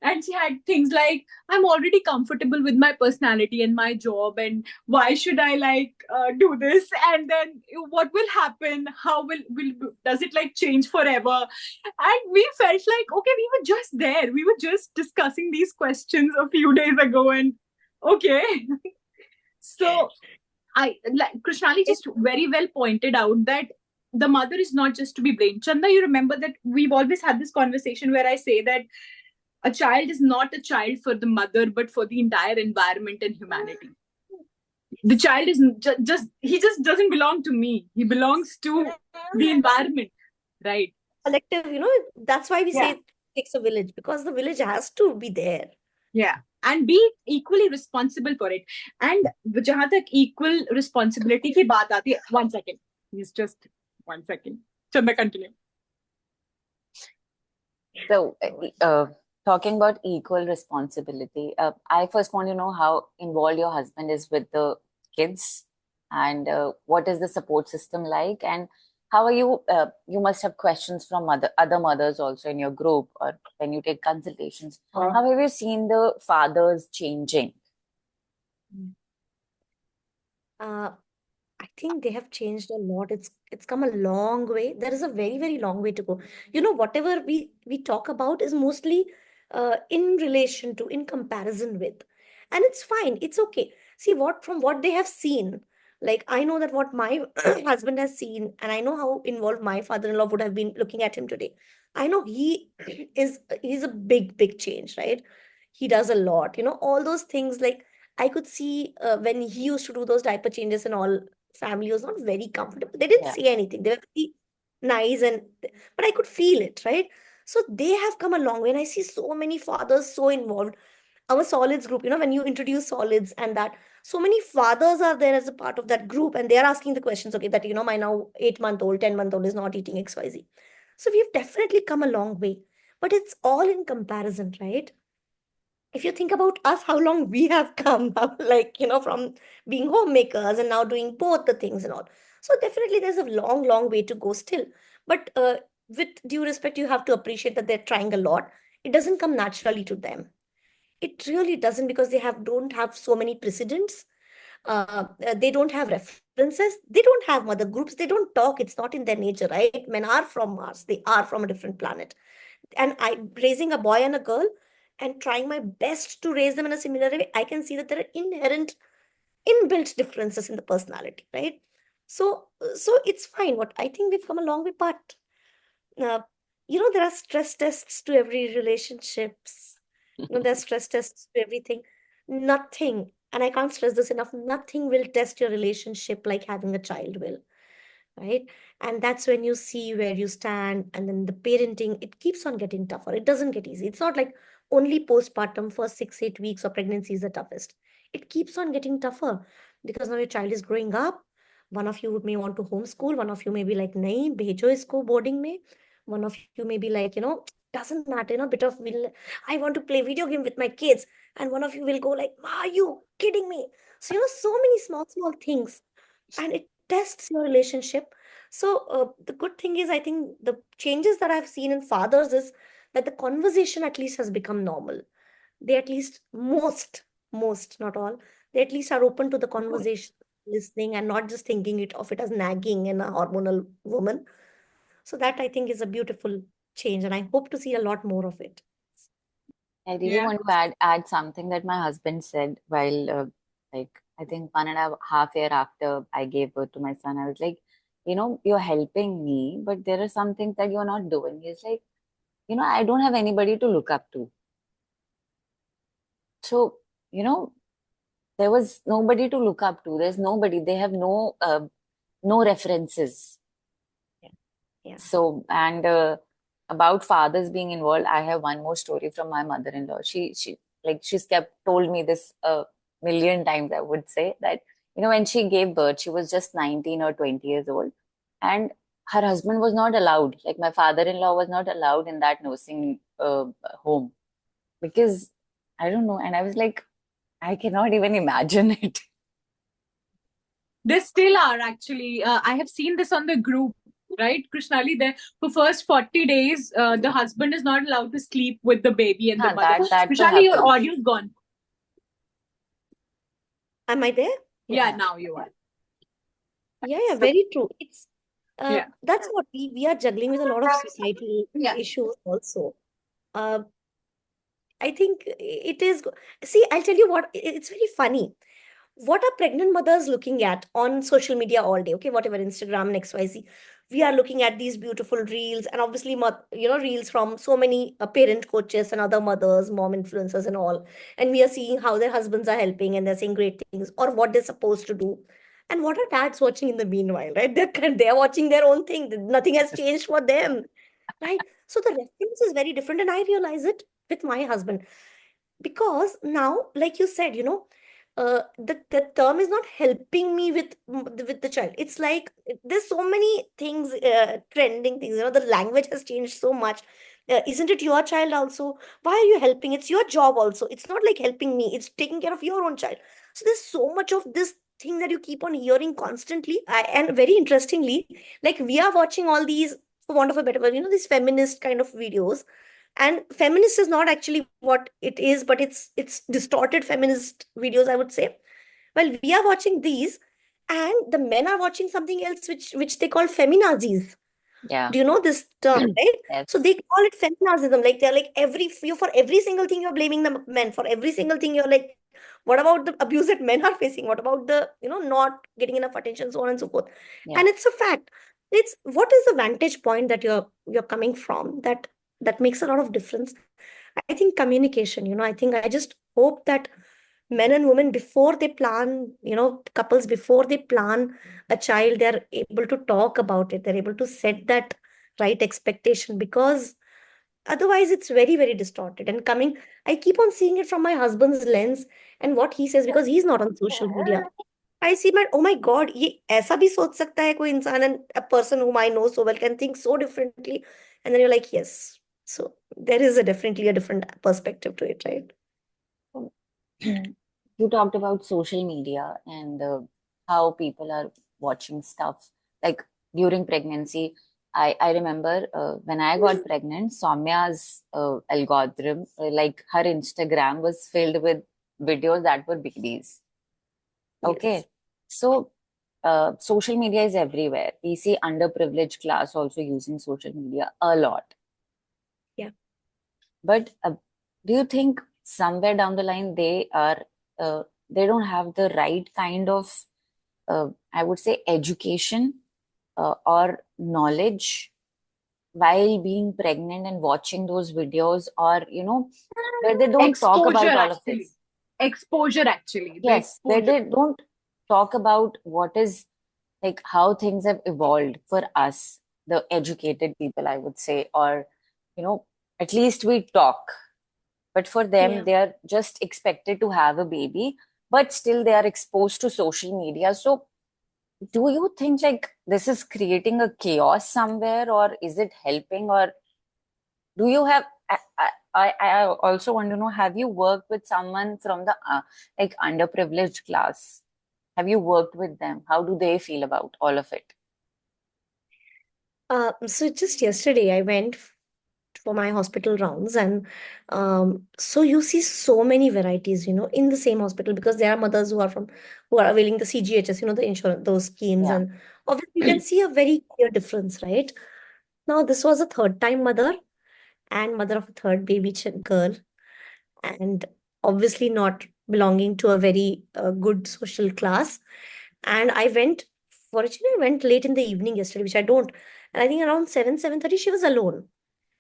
[SPEAKER 1] And she had things like, I'm already comfortable with my personality and my job, and why should I do this? And then what will happen? How will does it like change forever? And we felt like, okay, we were just there. We were just discussing these questions a few days ago. And okay. So Krishnali
[SPEAKER 2] It,
[SPEAKER 1] just very well pointed out that the mother is not just to be blamed. Chanda, you remember that we've always had this conversation where I say that a child is not a child for the mother, but for the entire environment and humanity. The child is he just doesn't belong to me. He belongs to the environment, right?
[SPEAKER 2] Collective, that's why we say it takes a village, because the village has to be there.
[SPEAKER 1] Yeah. And be equally responsible for it. And जहां तक equal responsibility की बात आती है, 1 second. He's just 1 second. Chanda, continue.
[SPEAKER 3] So, talking about equal responsibility, I first want to know how involved your husband is with the kids, and what is the support system like, and how are you? You must have questions from other mothers also in your group, or when you take consultations. How have you seen the fathers changing?
[SPEAKER 2] I think they have changed a lot. It's come a long way. There is a very, very long way to go. Whatever we talk about is mostly in relation to, in comparison with. And it's fine. It's okay. See, from what they have seen, like I know that what my husband has seen, and I know how involved my father-in-law would have been looking at him today. I know he's a big, big change, right? He does a lot, all those things. Like I could see when he used to do those diaper changes and all, family was not very comfortable. They didn't
[SPEAKER 3] Yeah.
[SPEAKER 2] say anything. They were very nice, but I could feel it, right? So they have come a long way, and I see so many fathers so involved. Our solids group, when you introduce solids and that, so many fathers are there as a part of that group, and they are asking the questions. Okay, that my now 8-month-old, 10-month-old is not eating XYZ. So we've definitely come a long way, but it's all in comparison, right? If you think about us, how long we have come, like, from being homemakers and now doing both the things and all. So definitely there's a long, long way to go still. But with due respect, you have to appreciate that they're trying a lot. It doesn't come naturally to them. It really doesn't, because they don't have so many precedents. They don't have references. They don't have mother groups. They don't talk. It's not in their nature, right? Men are from Mars. They are from a different planet. And I'm raising a boy and a girl and trying my best to raise them in a similar way, I can see that there are inherent, inbuilt differences in the personality, right? So it's fine. What I think we've come a long way, but uh, there are stress tests to every relationships. There are stress tests to everything. Nothing, and I can't stress this enough, nothing will test your relationship like having a child will, right? And that's when you see where you stand, and then the parenting, it keeps on getting tougher. It doesn't get easy. It's not like only postpartum for 6-8 weeks or pregnancy is the toughest. It keeps on getting tougher, because now your child is growing up. One of you may want to homeschool, one of you may be like, nahi bhejo isko boarding mein. One of you may be like, doesn't matter, bit of will, I want to play video game with my kids. And one of you will go like, Ma, are you kidding me? So so many small, small things, and it tests your relationship. So the good thing is, I think the changes that I've seen in fathers is that the conversation at least has become normal. They at least, most, not all, they at least are open to the conversation, listening, and not just thinking of it as nagging and a hormonal woman. So that, I think, is a beautiful change, and I hope to see a lot more of it.
[SPEAKER 3] I really want to add something that my husband said while, like, I think 1.5 year after I gave birth to my son. I was like, you're helping me, but there are some things that you're not doing. He's like, I don't have anybody to look up to. So, there was nobody to look up to. There's nobody. They have no references.
[SPEAKER 2] Yeah.
[SPEAKER 3] So, and about fathers being involved, I have one more story from my mother-in-law. She's told me this a million times, I would say, that, when she gave birth, she was just 19 or 20 years old. And her husband was not allowed. Like, my father-in-law was not allowed in that nursing home, because I don't know. And I was like, I cannot even imagine it.
[SPEAKER 1] They still are, actually. I have seen this on the group, right, Krushnali? There for first 40 days, the husband is not allowed to sleep with the baby and the mother.
[SPEAKER 3] That
[SPEAKER 1] Krushnali, your
[SPEAKER 3] happens.
[SPEAKER 1] audio's gone.
[SPEAKER 2] Am I there?
[SPEAKER 1] Yeah, now you are.
[SPEAKER 2] Yeah, very true. It's
[SPEAKER 1] Yeah.
[SPEAKER 2] that's what we are juggling with a lot of societal issues also. I think it is. See, I'll tell you what, it's very funny. What are pregnant mothers looking at on social media all day? Okay, whatever, Instagram and XYZ. we are looking at these beautiful reels, and obviously reels from so many parent coaches and other mothers, mom influencers and all, and we are seeing how their husbands are helping and they're saying great things or what they're supposed to do. And what are dads watching in the meanwhile, right? They're watching their own thing. Nothing has changed for them, right? So the reference is very different, and I realize it with my husband, because now, like you said, the term is not helping me with the child. It's like there's so many things, trending things, the language has changed so much. Isn't it your child also? Why are you helping? It's your job also. It's not like helping me, it's taking care of your own child. So there's so much of this thing that you keep on hearing constantly. And very interestingly, like we are watching all these, for want of a better word, these feminist kind of videos. And feminist is not actually what it is, but it's distorted feminist videos, I would say. Well, we are watching these, and the men are watching something else, which they call feminazis.
[SPEAKER 3] Yeah.
[SPEAKER 2] Do you know this term, right? So
[SPEAKER 3] Yes.
[SPEAKER 2] they call it feminazism. Like they're like, for every single thing you're blaming the men, for every single thing you're like, what about the abuse that men are facing? What about the not getting enough attention, so on and so forth?
[SPEAKER 3] Yeah.
[SPEAKER 2] And it's a fact. It's what is the vantage point that you're coming from, that makes a lot of difference. I think communication, I think I just hope that men and women, before they plan, couples, before they plan a child, they're able to talk about it. They're able to set that right expectation, because otherwise it's very, very distorted. And coming, I keep on seeing it from my husband's lens and what he says, because he's not on social media. I see my, oh my God, ये ऐसा भी सोच सकता है कोई इंसान, and a person whom I know so well can think so differently. And then you're like, yes. So there is definitely a different perspective to it, right?
[SPEAKER 3] You talked about social media and how people are watching stuff. Like during pregnancy, I remember when I got pregnant, Saumya's algorithm, like her Instagram was filled with videos that were babies. Okay.
[SPEAKER 2] Yes.
[SPEAKER 3] So social media is everywhere. We see underprivileged class also using social media a lot.
[SPEAKER 2] Yeah.
[SPEAKER 3] But do you think somewhere down the line they don't have the right kind of I would say education or knowledge while being pregnant and watching those videos, or where they don't talk
[SPEAKER 1] Exposure,
[SPEAKER 3] about all of
[SPEAKER 1] actually.
[SPEAKER 3] this?
[SPEAKER 1] Exposure, actually. The
[SPEAKER 3] Yes, where
[SPEAKER 1] exposure.
[SPEAKER 3] they don't talk about what is like how things have evolved for us, the educated people, I would say, or at least we talk. But for them,
[SPEAKER 2] Yeah.
[SPEAKER 3] they are just expected to have a baby, but still they are exposed to social media. So, do you think like this is creating a chaos somewhere, or is it helping, or do you have? I also want to know, have you worked with someone from the like underprivileged class? Have you worked with them? How do they feel about all of it?
[SPEAKER 2] So just yesterday, I went for my hospital rounds, and so you see so many varieties, in the same hospital, because there are mothers who are availing the CGHS, the insurance, those schemes,
[SPEAKER 3] Yeah.
[SPEAKER 2] and obviously you can see a very clear difference, right? Now, this was a third time mother and mother of a third baby girl, and obviously not belonging to a very good social class. And fortunately, I went late in the evening yesterday, which I don't. And I think around 7:30, she was alone.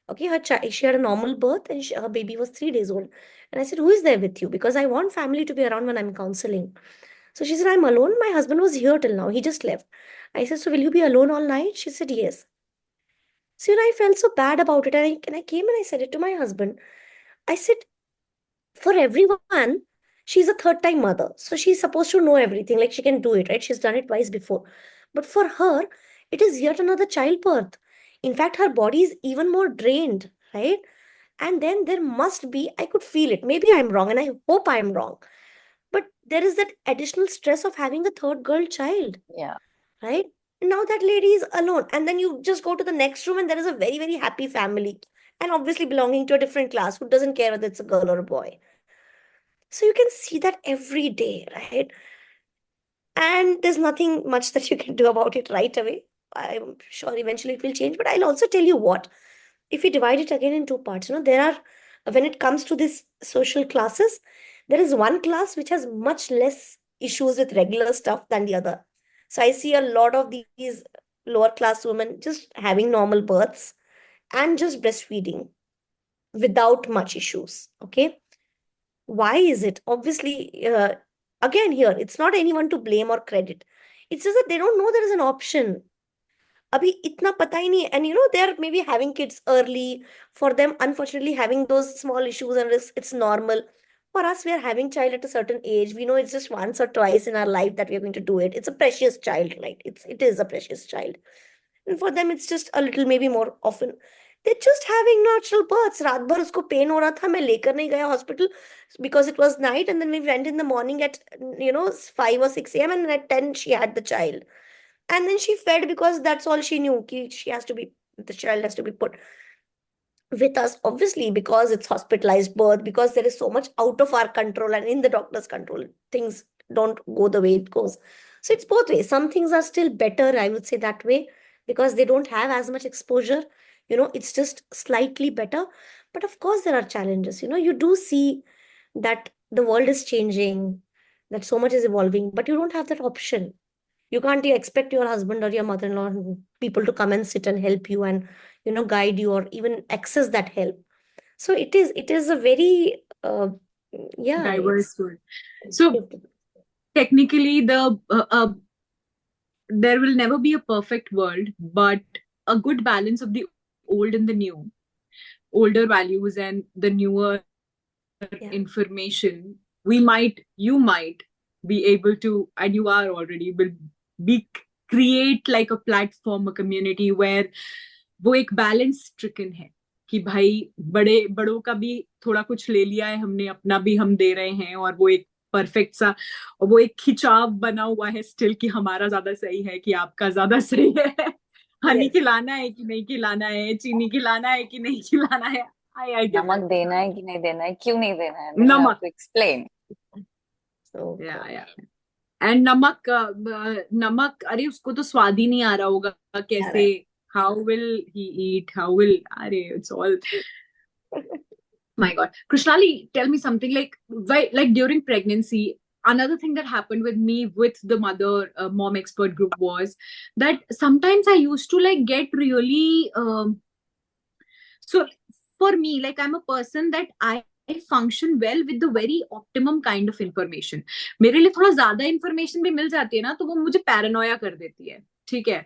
[SPEAKER 2] Okay, she had a normal birth, and her baby was 3 days old. And I said, who is there with you? Because I want family to be around when I'm counseling. So she said, I'm alone. My husband was here till now. He just left. I said, so will you be alone all night? She said, yes. So, I felt so bad about it. And I came and I said it to my husband. I said, for everyone, she's a third time mother. So she's supposed to know everything. Like she can do it, right? She's done it twice before. But for her, it is yet another childbirth. In fact, her body is even more drained, right? And then there must be, I could feel it. Maybe I'm wrong, and I hope I'm wrong. But there is that additional stress of having a third girl child,
[SPEAKER 3] Yeah.
[SPEAKER 2] right? And now that lady is alone. And then you just go to the next room, and there is a very, very happy family. And obviously belonging to a different class who doesn't care whether it's a girl or a boy. So you can see that every day, right? And there's nothing much that you can do about it right away. I'm sure eventually it will change. But I'll also tell you what, if we divide it again in two parts, there are, when it comes to this social classes, there is one class which has much less issues with regular stuff than the other. So I see a lot of these lower class women just having normal births and just breastfeeding without much issues. Okay. Why is it? Obviously, again, here, it's not anyone to blame or credit. It's just that they don't know there is an option. Abhi itna pata hi nahi. And they're maybe having kids early. For them, unfortunately, having those small issues and risks, it's normal. For us, we are having child at a certain age. We know it's just once or twice in our life that we are going to do it. It's a precious child, right? It is a precious child. And for them, it's just a little maybe more often. They're just having natural births. रात भर उसको pain हो रहा था, मैं लेकर नहीं गया hospital because it was night, and then we went in the morning at 5 or 6 a.m. and at 10 she had the child. And then she fed because that's all she knew. The child has to be put with us, obviously, because it's hospitalized birth, because there is so much out of our control and in the doctor's control. Things don't go the way it goes. So it's both ways. Some things are still better, I would say, that way, because they don't have as much exposure. It's just slightly better. But of course, there are challenges. You do see that the world is changing, that so much is evolving, but you don't have that option. You can't expect your husband or your mother-in-law people to come and sit and help you and guide you or even access that help. So it is a very yeah,
[SPEAKER 1] diverse
[SPEAKER 2] it's
[SPEAKER 1] world. So technically, there will never be a perfect world, but a good balance of the old and the new, older values and the newer
[SPEAKER 2] yeah.
[SPEAKER 1] information. You might be able to, and you are already, will be create like a platform, a community where वो एक balance ट्रिकन है कि भाई बड़ों का भी थोड़ा कुछ ले लिया है हमने, अपना भी हम दे रहे हैं, और वो एक परफेक्ट सा, और वो एक खिंचाव बना हुआ है स्टिल कि हमारा ज्यादा सही है कि आपका ज्यादा सही है, हनी
[SPEAKER 2] Yes.
[SPEAKER 1] खिलाना है कि नहीं खिलाना है, चीनी खिलाना है कि नहीं खिलाना है. I get
[SPEAKER 3] नमक
[SPEAKER 1] that.
[SPEAKER 3] देना है कि नहीं देना है, क्यों नहीं देना है, then you have
[SPEAKER 1] नमक.
[SPEAKER 3] to explain.
[SPEAKER 2] So
[SPEAKER 1] या एंड नमक, अरे उसको तो स्वाद ही नहीं आ रहा होगा,
[SPEAKER 2] yeah,
[SPEAKER 1] कैसे,
[SPEAKER 2] right.
[SPEAKER 1] How will he eat, how will, अरे it's all. My God. Krishnali, tell me something like during pregnancy, another thing that happened with me with the mom expert group was that sometimes I used to like get really so for me, like I'm a person that I function well with the very optimum kind of information. मेरे लिए थोड़ा ज्यादा information भी मिल जाती है ना, तो वो मुझे paranoia कर देती है, ठीक है.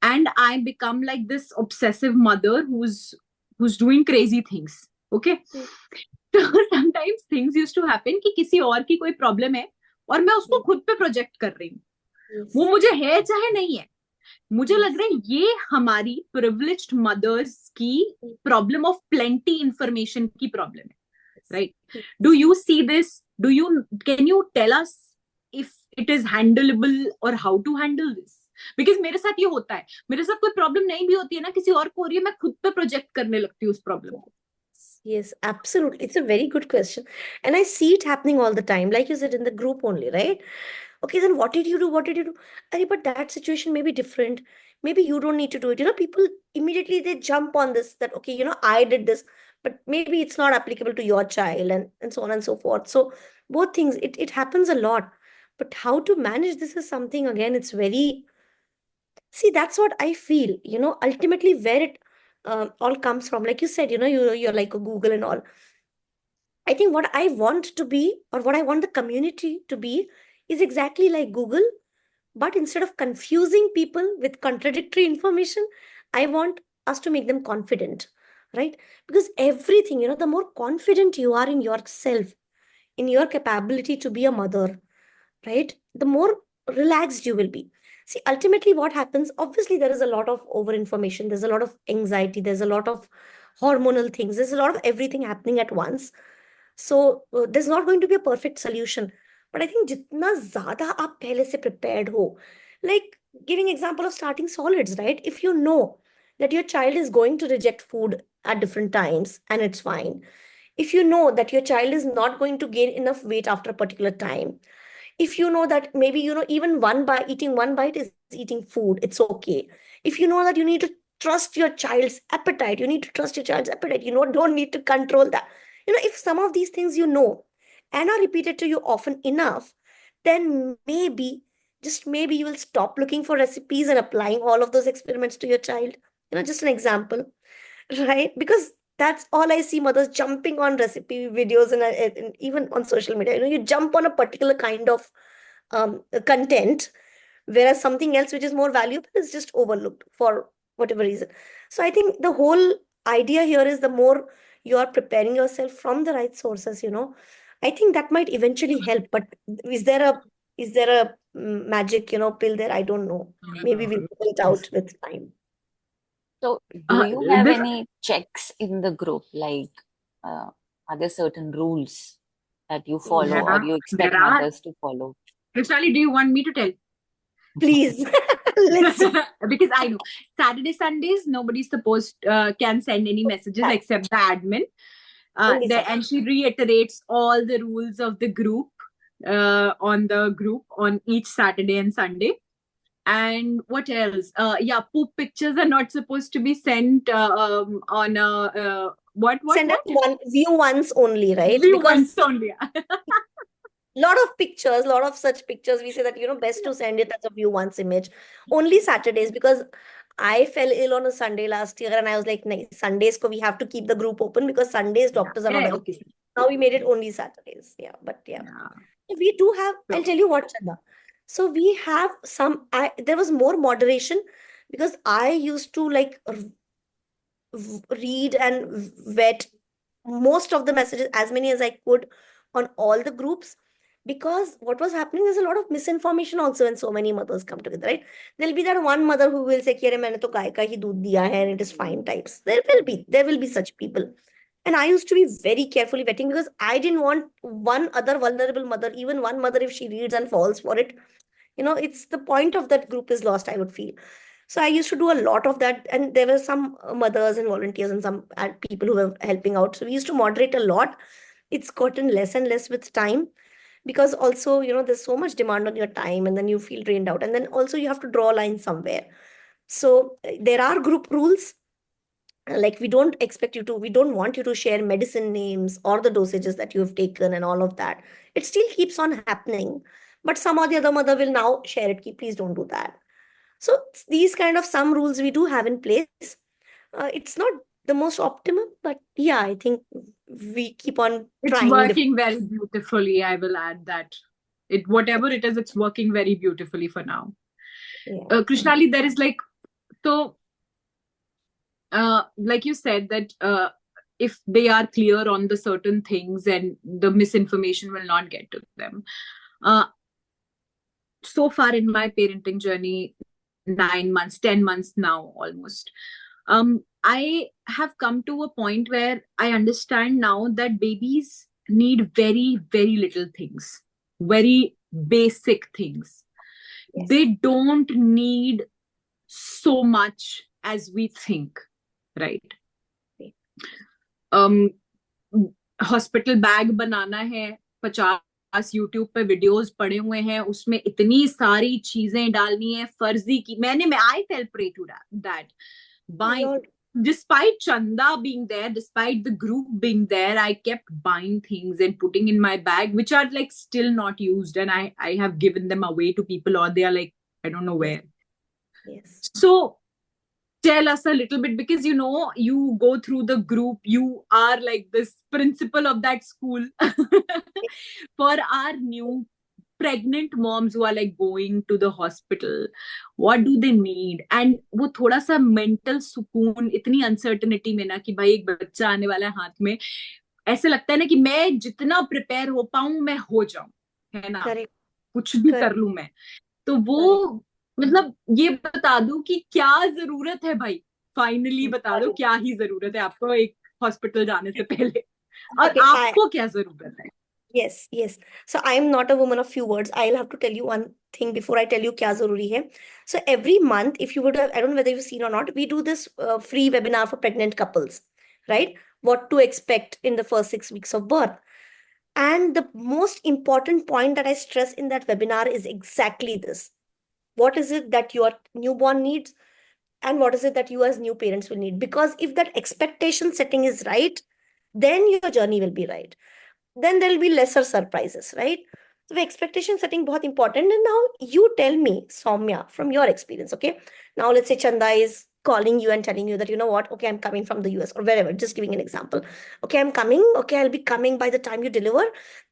[SPEAKER 1] And I become like this obsessive mother who's doing crazy things. Okay. तो sometimes things used to happen कि किसी और की कोई प्रॉब्लम है और मैं उसको खुद पे प्रोजेक्ट कर रही हूँ.
[SPEAKER 2] Yes.
[SPEAKER 1] वो मुझे है चाहे नहीं है, मुझे लग रहा है ये हमारी प्रिविलेज्ड मदर्स की प्रॉब्लम ऑफ प्लेंटी इंफॉर्मेशन की प्रॉब्लम है, right? Do you see this? Can you tell us if it is handleable और how to handle this? Because मेरे साथ ये होता है, मेरे साथ कोई प्रॉब्लम नहीं भी होती है ना, किसी और को हो रही है, मैं खुद पे प्रोजेक्ट करने लगती हूँ उस प्रॉब्लम को.
[SPEAKER 2] Yes, absolutely. It's a very good question. And I see it happening all the time, like you said, in the group only, right? Okay, then what did you do? What did you do? Arey, but that situation may be different. Maybe you don't need to do it. People immediately they jump on this that, okay, I did this, but maybe it's not applicable to your child and so on and so forth. So both things, it happens a lot. But how to manage this is something, again, it's very, see, that's what I feel, ultimately where it all comes from. Like you said, you're like a Google and all. I think what I want to be, or what I want the community to be, is exactly like Google, but instead of confusing people with contradictory information, I want us to make them confident, right? Because everything, the more confident you are in yourself, in your capability to be a mother, right, the more relaxed you will be. See, ultimately, what happens, obviously, there is a lot of over information, there's a lot of anxiety, there's a lot of hormonal things, there's a lot of everything happening at once. So there's not going to be a perfect solution. But I think jitna zyada aap pehle se prepared ho, like giving example of starting solids, right? If you know that your child is going to reject food at different times and it's fine. If you know that your child is not going to gain enough weight after a particular time, if you know that maybe even eating one bite is eating food, it's okay. If you know that you need to trust your child's appetite, you need to trust your child's appetite, don't need to control that. If some of these things and are repeated to you often enough, then maybe just maybe you will stop looking for recipes and applying all of those experiments to your child. Just an example, right? Because that's all I see, mothers jumping on recipe videos and even on social media. You jump on a particular kind of content, whereas something else which is more valuable is just overlooked for whatever reason. So I think the whole idea here is the more you are preparing yourself from the right sources, I think that might eventually help. But is there a magic, pill there? I don't know. Maybe we'll figure it out with time.
[SPEAKER 3] So, do you have
[SPEAKER 1] This
[SPEAKER 3] any checks in the group? Like, are there certain rules that you follow or you
[SPEAKER 1] there
[SPEAKER 3] expect
[SPEAKER 1] are.
[SPEAKER 3] mothers to follow?
[SPEAKER 1] Krushnali, do you want me to tell?
[SPEAKER 2] Please, let's see.
[SPEAKER 1] Because I know Saturday, Sundays, nobody's supposed can send any messages
[SPEAKER 2] That
[SPEAKER 1] except the admin.
[SPEAKER 2] only Saturday.
[SPEAKER 1] And she reiterates all the rules of the group on the group on each Saturday and Sunday. And what else? Yeah, poop pictures are not supposed to be sent on a what
[SPEAKER 2] Send it one view once only, right?
[SPEAKER 1] view
[SPEAKER 2] Because
[SPEAKER 1] once only.
[SPEAKER 2] lot of pictures, lot of such pictures, we say that, best to send it as a view once image. Only Saturdays, because I fell ill on a Sunday last year and I was like, "Nahi, Sundays ko we have to keep the group open because Sundays doctors are not
[SPEAKER 1] Yeah,
[SPEAKER 2] available."
[SPEAKER 1] okay.
[SPEAKER 2] Now we made it only Saturdays. Yeah, but yeah.
[SPEAKER 1] Yeah.
[SPEAKER 2] We do have, I'll
[SPEAKER 1] So,
[SPEAKER 2] tell you what, Chanda. So we have there was more moderation because I used to like read and vet most of the messages, as many as I could, on all the groups. Because what was happening, there's a lot of misinformation also when so many mothers come together, right? There'll be that one mother who will say, "Ki, "Arey, maine to गाय का ही दूध दिया है," and it is fine types. There will be such people. And I used to be very carefully vetting because I didn't want one other vulnerable mother, even one mother, if she reads and falls for it, it's the point of that group is lost, I would feel. So I used to do a lot of that, and there were some mothers and volunteers and some people who were helping out. So we used to moderate a lot. It's gotten less and less with time because also, there's so much demand on your time, and then you feel drained out, and then also you have to draw a line somewhere. So there are group rules. Like we don't want you to share medicine names or the dosages that you have taken and all of that. It still keeps on happening, but some or the other mother will now share it. Please don't do that. So these kind of some rules we do have in place. It's not the most optimum, but yeah, I think we keep on
[SPEAKER 1] it's
[SPEAKER 2] trying.
[SPEAKER 1] working very beautifully. I will add that. Whatever it is, it's working very beautifully for now.
[SPEAKER 2] Yeah.
[SPEAKER 1] Krushnali, there is like you said that if they are clear on the certain things and the misinformation will not get to them. So far in my parenting journey, 9 months, 10 months now almost, I have come to a point where I understand now that babies need very, very little things, very basic things.
[SPEAKER 2] Yes.
[SPEAKER 1] They don't need so much as we think, right? Hospital bag बनाना है, 50 YouTube पे videos पड़े हुए हैं, उसमें इतनी सारी चीजें डालनी है फर्जी की. I fell prey to that. Buying, despite Chanda being there, despite the group being there, I kept buying things and putting in my bag, which are like still not used, and I have given them away to people, or they are like, I don't know where.
[SPEAKER 2] Yes.
[SPEAKER 1] So tell us a little bit, because you go through the group, you are like this principal of that school. For our new pregnant moms who are like going to the hospital, what do they need? And वो थोड़ा सा mental सुकून, इतनी uncertainty में ना कि भाई एक बच्चा आने वाला है हाथ में, ऐसे लगता है ना कि मैं जितना प्रिपेयर हो पाऊं मैं हो जाऊं, है ना?
[SPEAKER 2] Correct.
[SPEAKER 1] कुछ भी कर लूं मैं. तो वो मतलब ये बता दो कि क्या जरूरत है भाई. फाइनली बता दो क्या ही जरूरत है आपको एक हॉस्पिटल जाने से पहले, और आपको क्या जरूरत है.
[SPEAKER 2] Yes. So I am not a woman of few words. I'll have to tell you one thing before I tell you kya zaruri hai. So every month, if you would have, I don't know whether you've seen or not, we do this free webinar for pregnant couples, right? What to expect in the first 6 weeks of birth. And the most important point that I stress in that webinar is exactly this. What is it that your newborn needs? And what is it that you as new parents will need? Because if that expectation setting is right, then your journey will be right. Then there'll be lesser surprises, right? So expectation setting बहुत important. And now you tell me, Saumya, from your experience, okay? Now let's say Chanda is calling you and telling you that, you know what, okay, I'm coming from the US or wherever, just giving an example. Okay, I'm coming, okay, I'll be coming by the time you deliver.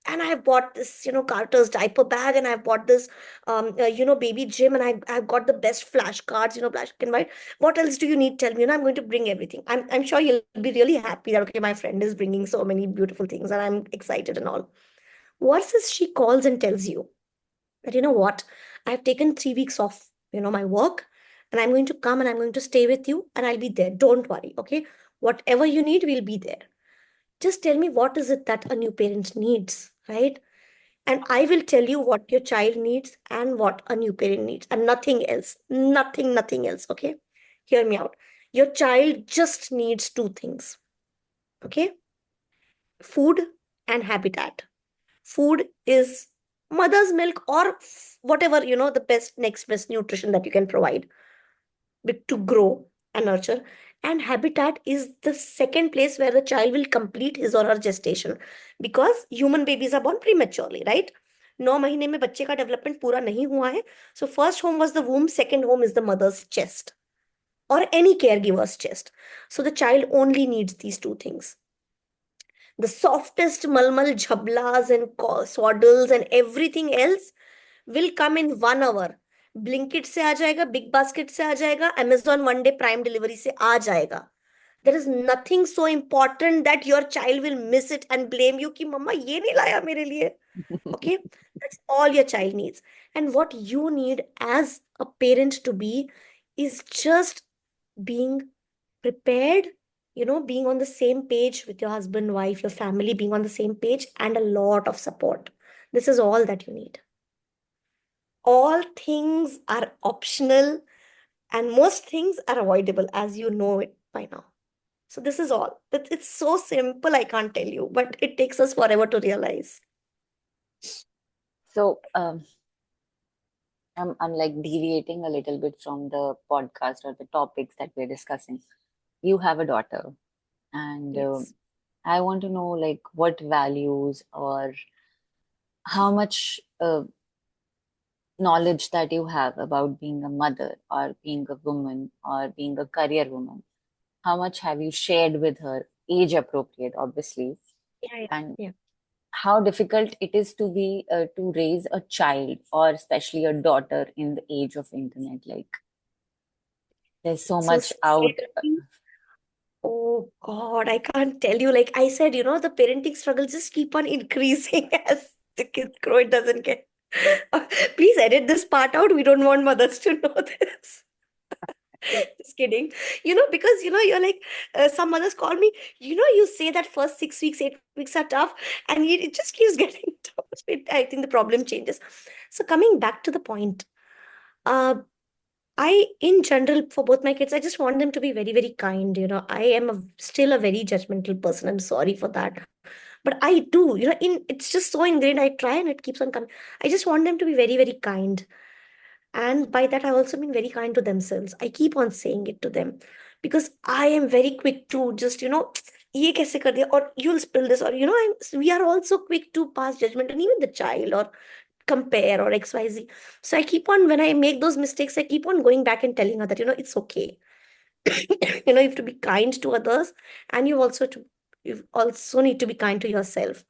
[SPEAKER 2] And I've bought this, Carter's diaper bag, and I've bought this, baby gym, and I've got the best flashcards, black and white. What else do you need? Tell me, I'm going to bring everything. I'm sure you'll be really happy that, okay, my friend is bringing so many beautiful things and I'm excited and all. Versus she calls and tells you that, you know what, I've taken 3 weeks off, my work, and I'm going to come and I'm going to stay with you and I'll be there. Don't worry, okay? Whatever you need, we'll be there. Just tell me what is it that a new parent needs, right? And I will tell you what your child needs and what a new parent needs, and nothing else. Nothing else, okay? Hear me out. Your child just needs two things, okay? Food and habitat. Food is mother's milk or whatever, the best, next best nutrition that you can provide to grow and nurture. And habitat is the second place where the child will complete his or her gestation, because human babies are born prematurely, right? 9 महीने में बच्चे का development पूरा नहीं हुआ है. So first home was the womb, second home is the mother's chest or any caregiver's chest. So the child only needs these two things. The softest malmal jhablas and swaddles and everything else will come in 1 hour. Blinkit से आ जाएगा, big basket से आ जाएगा, Amazon one day prime delivery से आ जाएगा. There is nothing so important that your child will miss it and blame you कि मम्मा ये नहीं लाया मेरे लिए. Okay, that's all your child needs. And what you need as a parent to be is just being prepared, being on the same page with your husband, wife, your family, being on the same page, and a lot of support. This is all that you need. All things are optional, and most things are avoidable, as you know it by now. So this is all. It's so simple, I can't tell you, but it takes us forever to realize.
[SPEAKER 3] So I'm like deviating a little bit from the podcast or the topics that we're discussing. You have a daughter, and
[SPEAKER 2] Yes.
[SPEAKER 3] I want to know like what values or how much knowledge that you have about being a mother or being a woman or being a career woman. How much have you shared with her, age appropriate, obviously,
[SPEAKER 2] Yeah,
[SPEAKER 3] and
[SPEAKER 2] yeah.
[SPEAKER 3] how difficult it is to be to raise a child or especially a daughter in the age of internet. Like there's so
[SPEAKER 2] So
[SPEAKER 3] much out.
[SPEAKER 2] sincerely, oh God, I can't tell you. Like I said, the parenting struggle just keep on increasing as the kids grow. It doesn't get. Please edit this part out. We don't want mothers to know this. Just kidding. Because you're like, some mothers call me. You say that first 6 weeks, 8 weeks are tough, and it just keeps getting tough. I think the problem changes. So coming back to the point, uh, in general, for both my kids, I just want them to be very, very kind. I am still a very judgmental person. I'm sorry for that. But I do, it's just so ingrained. I try and it keeps on coming. I just want them to be very, very kind. And by that, I've also been very kind to themselves. I keep on saying it to them because I am very quick to just, ये कैसे कर दिया, or you'll spill this, or, we are also quick to pass judgment, and even the child, or compare, or XYZ. So I keep on, when I make those mistakes, I keep on going back and telling her that, it's okay. You have to be kind to others, and you also need to be kind to yourself.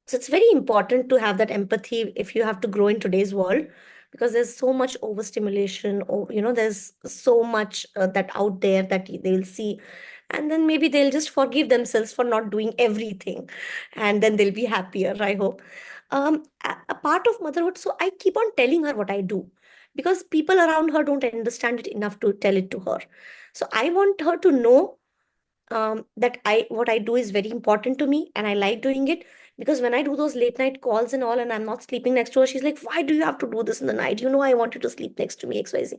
[SPEAKER 2] So it's very important to have that empathy if you have to grow in today's world, because there's so much overstimulation, or there's so much that out there that they'll see, and then maybe they'll just forgive themselves for not doing everything, and then they'll be happier, I hope. A part of motherhood, so I keep on telling her what I do, because people around her don't understand it enough to tell it to her. So I want her to know that I what I do is very important to me and I like doing it, because when I do those late night calls and all and I'm not sleeping next to her, she's like, why do you have to do this in the night? I want you to sleep next to me, XYZ.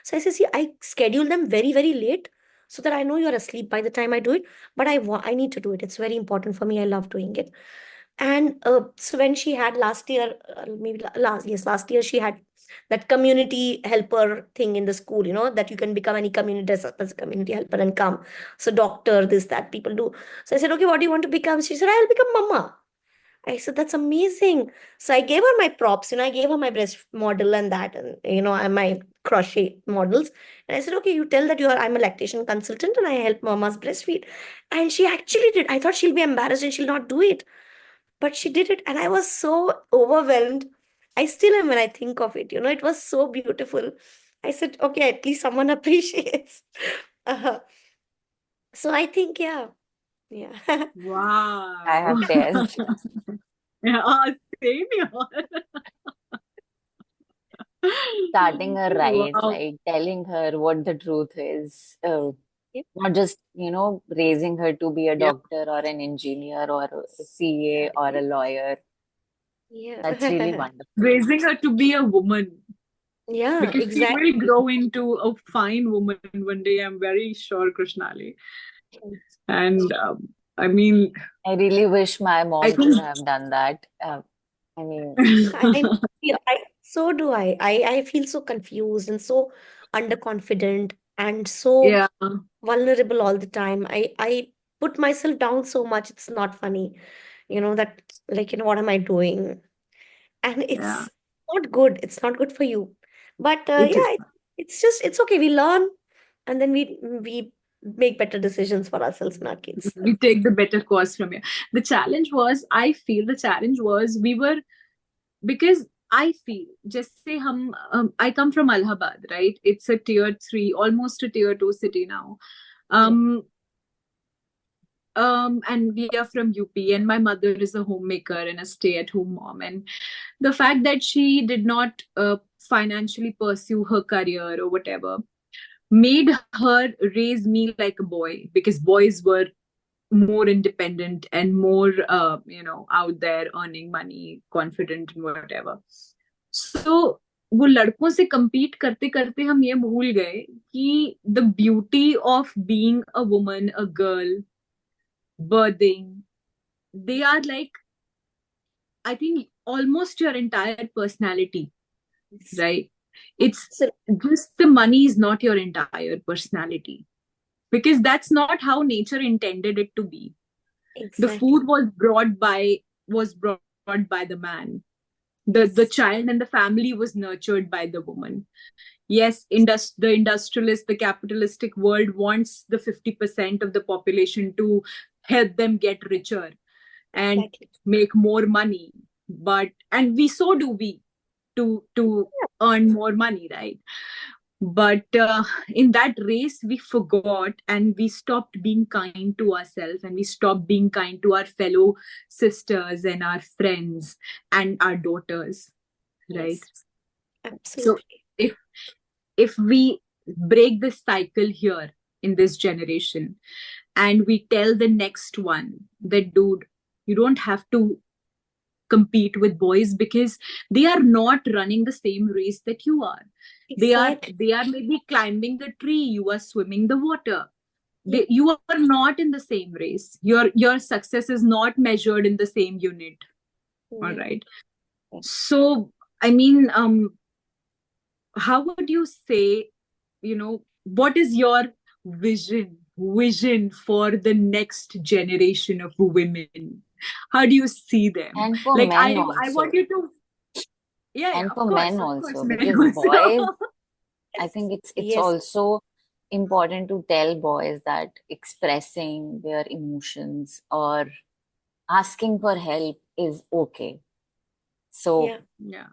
[SPEAKER 2] So I say, see, I schedule them very, very late so that I know you're asleep by the time I do it, but I need to do it. It's very important for me. I love doing it. And so when she had last year, maybe last year she had that community helper thing in the school, that you can become any community as a community helper and come. So doctor, this, that people do. So I said, okay, what do you want to become? She said, I'll become mama. I said, that's amazing. So I gave her my props, I gave her my breast model and that, and my crochet models. And I said, okay, you tell that I'm a lactation consultant and I help mamas breastfeed. And she actually did. I thought she'll be embarrassed and she'll not do it. But she did it. And I was so overwhelmed. I still am when I think of it. It was so beautiful. I said, okay, at least someone appreciates. uh So I think, yeah, yeah.
[SPEAKER 3] I
[SPEAKER 1] Wow.
[SPEAKER 3] have tears.
[SPEAKER 1] Yeah, same here.
[SPEAKER 3] Starting her right,
[SPEAKER 1] Wow.
[SPEAKER 3] like telling her what the truth is.
[SPEAKER 2] Yeah.
[SPEAKER 3] Not just, raising her to be a
[SPEAKER 1] Yeah,
[SPEAKER 3] doctor or an engineer or a CA or a
[SPEAKER 2] Right.
[SPEAKER 3] lawyer. That's really
[SPEAKER 2] Yeah.
[SPEAKER 3] wonderful.
[SPEAKER 1] raising her to be a woman
[SPEAKER 2] Yeah,
[SPEAKER 1] because she
[SPEAKER 2] exactly.
[SPEAKER 1] will grow into a fine woman one day. I'm very sure, Krishnali. And I mean,
[SPEAKER 3] I really wish my
[SPEAKER 1] I
[SPEAKER 3] mom
[SPEAKER 1] think,
[SPEAKER 3] could have done that. I mean,
[SPEAKER 2] I yeah, so do I. I feel so confused and so underconfident and so
[SPEAKER 1] yeah,
[SPEAKER 2] vulnerable all the time. I put myself down so much, it's not funny. That, like, what am I doing? And
[SPEAKER 1] yeah,
[SPEAKER 2] it's not good. It's not good for you. But
[SPEAKER 1] it is.
[SPEAKER 2] yeah, it's okay. We learn and then we make better decisions for ourselves and our kids.
[SPEAKER 1] We take the better course from here. The challenge was, I feel the challenge was we were, because I feel, just say I come from Allahabad, right? It's a tier three, almost a tier two city now.
[SPEAKER 2] Yeah.
[SPEAKER 1] Um, and we are from UP, and my mother is a homemaker and a stay-at-home mom. And the fact that she did not financially pursue her career or whatever made her raise me like a boy, because boys were more independent and more out there earning money, confident and whatever. So वो लड़कों से compete करते करते हम ये भूल गए कि the beauty of being a woman, a girl, birthing, they are like, I think, almost your entire personality,
[SPEAKER 2] Yes.
[SPEAKER 1] right? It's
[SPEAKER 2] So
[SPEAKER 1] just the money is not your entire personality, because that's not how nature intended it to be. The
[SPEAKER 2] exactly.
[SPEAKER 1] food was brought by the man. The
[SPEAKER 2] Yes.
[SPEAKER 1] child and the family was nurtured by the woman. Yes, the industrialist, the capitalistic world wants the 50% of the population to help them get richer and
[SPEAKER 2] Exactly.
[SPEAKER 1] make more money. But and we so do we to earn more money, right? But in that race we forgot, and we stopped being kind to ourselves, and we stopped being kind to our fellow sisters and our friends and our daughters, right?
[SPEAKER 2] Yes.
[SPEAKER 1] So
[SPEAKER 2] Absolutely.
[SPEAKER 1] if if we break this cycle here in this generation, and we tell the next one that, dude, you don't have to compete with boys, because they are not running the same race that you are. they are
[SPEAKER 2] Exactly.
[SPEAKER 1] they are maybe climbing the tree, you are swimming the water.
[SPEAKER 2] Yeah.
[SPEAKER 1] You are not in the same race. Your success is not measured in the same unit. All
[SPEAKER 2] Yeah.
[SPEAKER 1] right. So I mean, how would you say, what is your vision for the next generation of women? How do you see them?
[SPEAKER 3] and for
[SPEAKER 1] Like,
[SPEAKER 3] men
[SPEAKER 1] I want
[SPEAKER 3] also.
[SPEAKER 1] you to, yeah, yeah,
[SPEAKER 3] And for men
[SPEAKER 1] of course,
[SPEAKER 3] also,
[SPEAKER 1] men
[SPEAKER 3] because boys,
[SPEAKER 1] also.
[SPEAKER 3] I
[SPEAKER 2] Yes.
[SPEAKER 3] think it's
[SPEAKER 2] Yes.
[SPEAKER 3] also important to tell boys that expressing their emotions or asking for help is okay. So,
[SPEAKER 2] Yeah.
[SPEAKER 1] Yeah,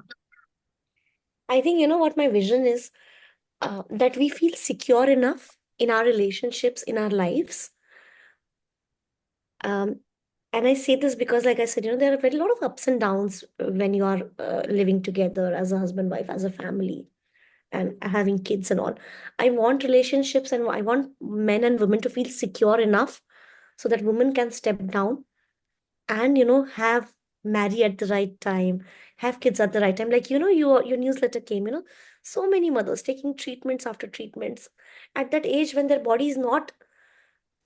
[SPEAKER 2] I think what my vision is, that we feel secure enough in our relationships, in our lives. Um, and I say this because, like I said, there are very lot of ups and downs when you are living together as a husband, wife, as a family, and having kids and all. I want relationships and I want men and women to feel secure enough so that women can step down and have marry at the right time, have kids at the right time. Like your newsletter came, so many mothers taking treatments after treatments at that age when their body is not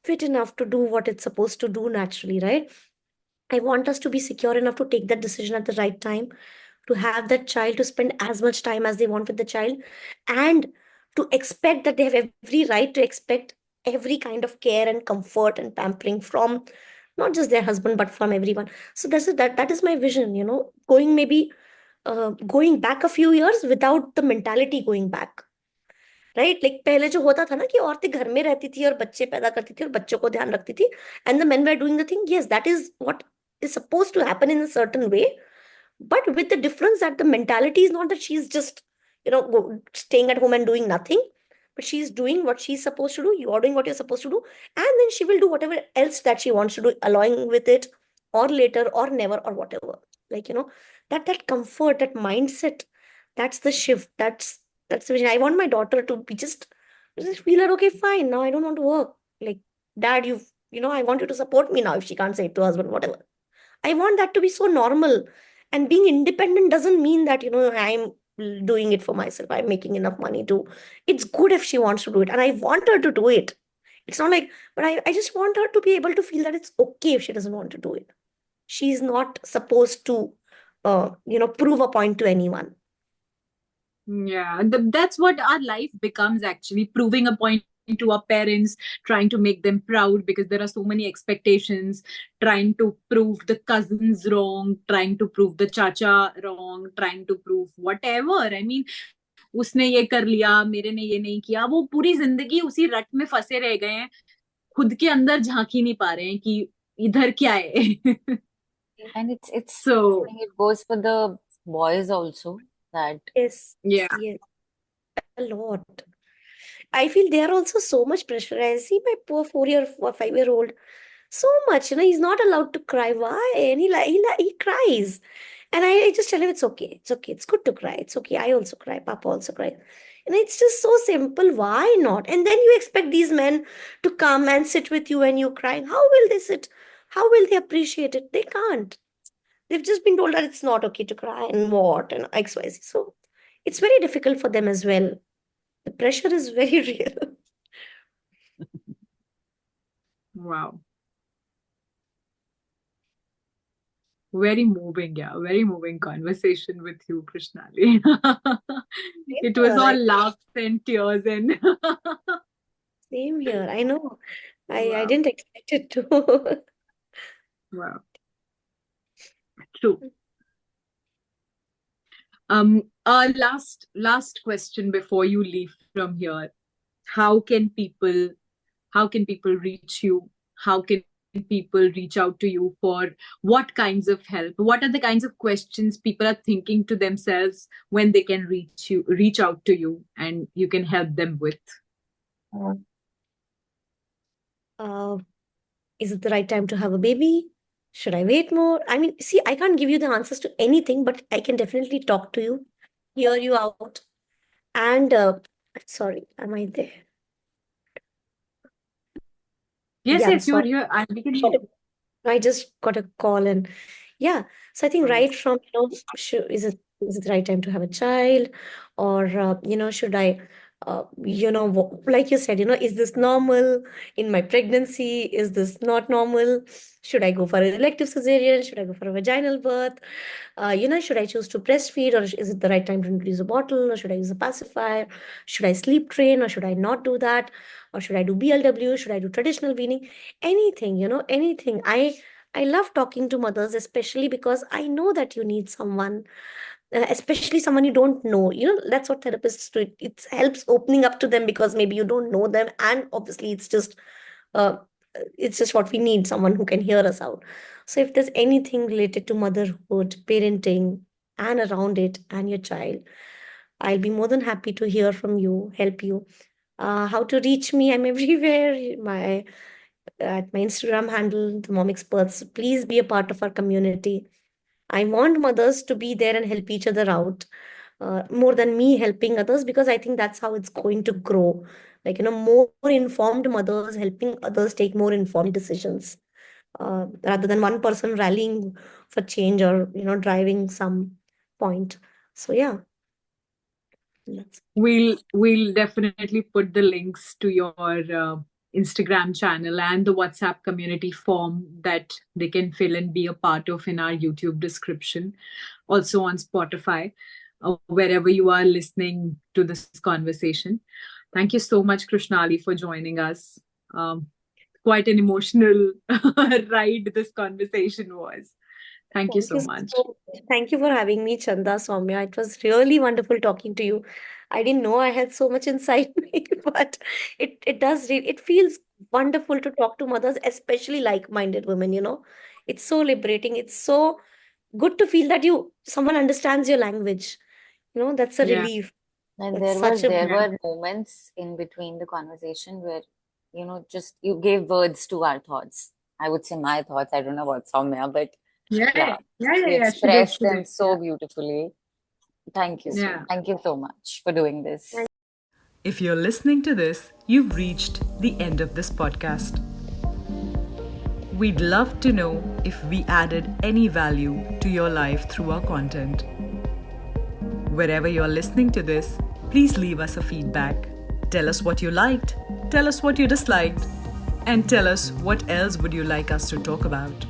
[SPEAKER 2] fit enough to do what it's supposed to do naturally, right? I want us to be secure enough to take that decision at the right time, to have that child, to spend as much time as they want with the child, and to expect that they have every right to expect every kind of care and comfort and pampering from not just their husband, but from everyone. So that is my vision, going back a few years without the mentality going back. Right, like पहले जो होता था ना कि औरतें घर में रहती थी और बच्चे पैदा करती थी और बच्चों को ध्यान रखती थी, and the main were doing the thing, yes that is what is supposed to happen in a certain way, but with the difference that the mentality is not that she's just staying at home and doing nothing, but she's doing what she's supposed to do, you are doing what you're supposed to do, and then she will do whatever else that she wants to do along with it, or later or never or whatever, that comfort, that mindset, that's the shift, that's the vision. I want my daughter to be just feel that, okay, fine, now I don't want to work, like, dad, I want you to support me now, if she can't say it to husband, whatever. I want that to be so normal. And being independent doesn't mean that, I'm doing it for myself. I'm making enough money to. It's good if she wants to do it. And I want her to do it. It's not like, but I just want her to be able to feel that it's okay if she doesn't want to do it. She's not supposed to, prove a point to anyone.
[SPEAKER 1] Yeah, that's what our life becomes, actually, proving a point to our parents, trying to make them proud because there are so many expectations, trying to prove the cousins wrong, trying to prove the chacha wrong, trying to prove whatever. I mean, उसने ये कर लिया, मेरे ने ये नहीं किया, वो पूरी जिंदगी उसी रट में फंसे रह गए हैं, खुद के अंदर झांक ही नहीं पा रहे हैं कि इधर क्या है.
[SPEAKER 3] And it's
[SPEAKER 1] So,
[SPEAKER 3] I think it goes for the boys also, that
[SPEAKER 2] Yes.
[SPEAKER 1] yeah.
[SPEAKER 2] Yes. A lot. I feel they are also so much pressure. I see my poor 4 year or 5 year old so much, he's not allowed to cry. Why? And he cries. And I just tell him it's okay. It's okay. It's good to cry. It's okay. I also cry. Papa also cries. And it's just so simple. Why not? And then you expect these men to come and sit with you when you're crying. How will they sit? How will they appreciate it? They can't. They've just been told that it's not okay to cry and what and XYZ. So it's very difficult for them as well. The pressure is very real.
[SPEAKER 1] Wow. Very moving, yeah. Very moving conversation with you, Krushnali. It was
[SPEAKER 2] Yeah,
[SPEAKER 1] all laughs and tears and
[SPEAKER 2] same here. I know. I
[SPEAKER 1] wow,
[SPEAKER 2] didn't expect it to.
[SPEAKER 1] wow, true. Last question before you leave from here. How can people how can people reach you? How can people reach out to you for what kinds of help? What are the kinds of questions people are thinking to themselves when they can reach out to you and you can help them with?
[SPEAKER 2] Uh, is it the right time to have a baby? Should I wait more? I mean, see, I can't give you the answers to anything, but I can definitely talk to you, hear you out. And sorry, am I there?
[SPEAKER 1] Yes,
[SPEAKER 2] Yeah,
[SPEAKER 1] yes, you're
[SPEAKER 2] sorry.
[SPEAKER 1] here. We can hear
[SPEAKER 2] Got
[SPEAKER 1] you.
[SPEAKER 2] I just got a call, and yeah, so I think
[SPEAKER 1] Right.
[SPEAKER 2] right from, is it the right time to have a child, or should I, like you said, is this normal in my pregnancy? Is this not normal? Should I go for a elective cesarean? Should I go for a vaginal birth? Should I choose to breastfeed, or is it the right time to introduce a bottle, or should I use a pacifier? Should I sleep train, or should I not do that? Or should I do BLW? Should I do traditional weaning? Anything, anything. I love talking to mothers, especially because I know that you need someone, especially someone you don't know. That's what therapists do. It helps opening up to them because maybe you don't know them, and obviously uh, it's just what we need, someone who can hear us out. So if there's anything related to motherhood, parenting, and around it, and your child, I'll be more than happy to hear from you, help you. How to reach me? I'm everywhere. At my Instagram handle, the Mom Experts. Please be a part of our community. I want mothers to be there and help each other out, more than me helping others, because I think that's how it's going to grow. Like, more informed mothers helping others take more informed decisions, rather than one person rallying for change or, driving some point. So, yeah, that's
[SPEAKER 1] We'll definitely put the links to your Instagram channel and the WhatsApp community form that they can fill and be a part of in our YouTube description. Also on Spotify, wherever you are listening to this conversation. Thank you so much, Krushnali, for joining us. Um, quite an emotional ride this conversation was. Thank you
[SPEAKER 2] Thank
[SPEAKER 1] so
[SPEAKER 2] you
[SPEAKER 1] much.
[SPEAKER 2] so much. Thank you for having me, Chanda, Saumya. It was really wonderful talking to you. I didn't know I had so much inside me, but it feels wonderful to talk to mothers, especially like-minded women, you know. It's so liberating. It's so good to feel that someone understands your language. You know, that's a
[SPEAKER 1] Yeah.
[SPEAKER 2] relief.
[SPEAKER 3] And
[SPEAKER 2] It's
[SPEAKER 3] there were
[SPEAKER 2] such a
[SPEAKER 3] there
[SPEAKER 1] Yeah.
[SPEAKER 3] were moments in between the conversation where, just you gave words to our thoughts. I would say my thoughts. I don't know about Saumya, but
[SPEAKER 1] Yeah.
[SPEAKER 3] yeah,
[SPEAKER 1] Yeah. Yeah.
[SPEAKER 3] you
[SPEAKER 1] Yeah. She did.
[SPEAKER 3] expressed
[SPEAKER 1] She
[SPEAKER 3] them
[SPEAKER 1] did.
[SPEAKER 3] so
[SPEAKER 1] Yeah.
[SPEAKER 3] beautifully. Thank you.
[SPEAKER 1] Yeah.
[SPEAKER 3] Thank you so much for doing this.
[SPEAKER 1] If you're listening to this, you've reached the end of this podcast. We'd love to know if we added any value to your life through our content. Wherever you're listening to this, please leave us a feedback. Tell us what you liked, tell us what you disliked, and tell us what else would you like us to talk about.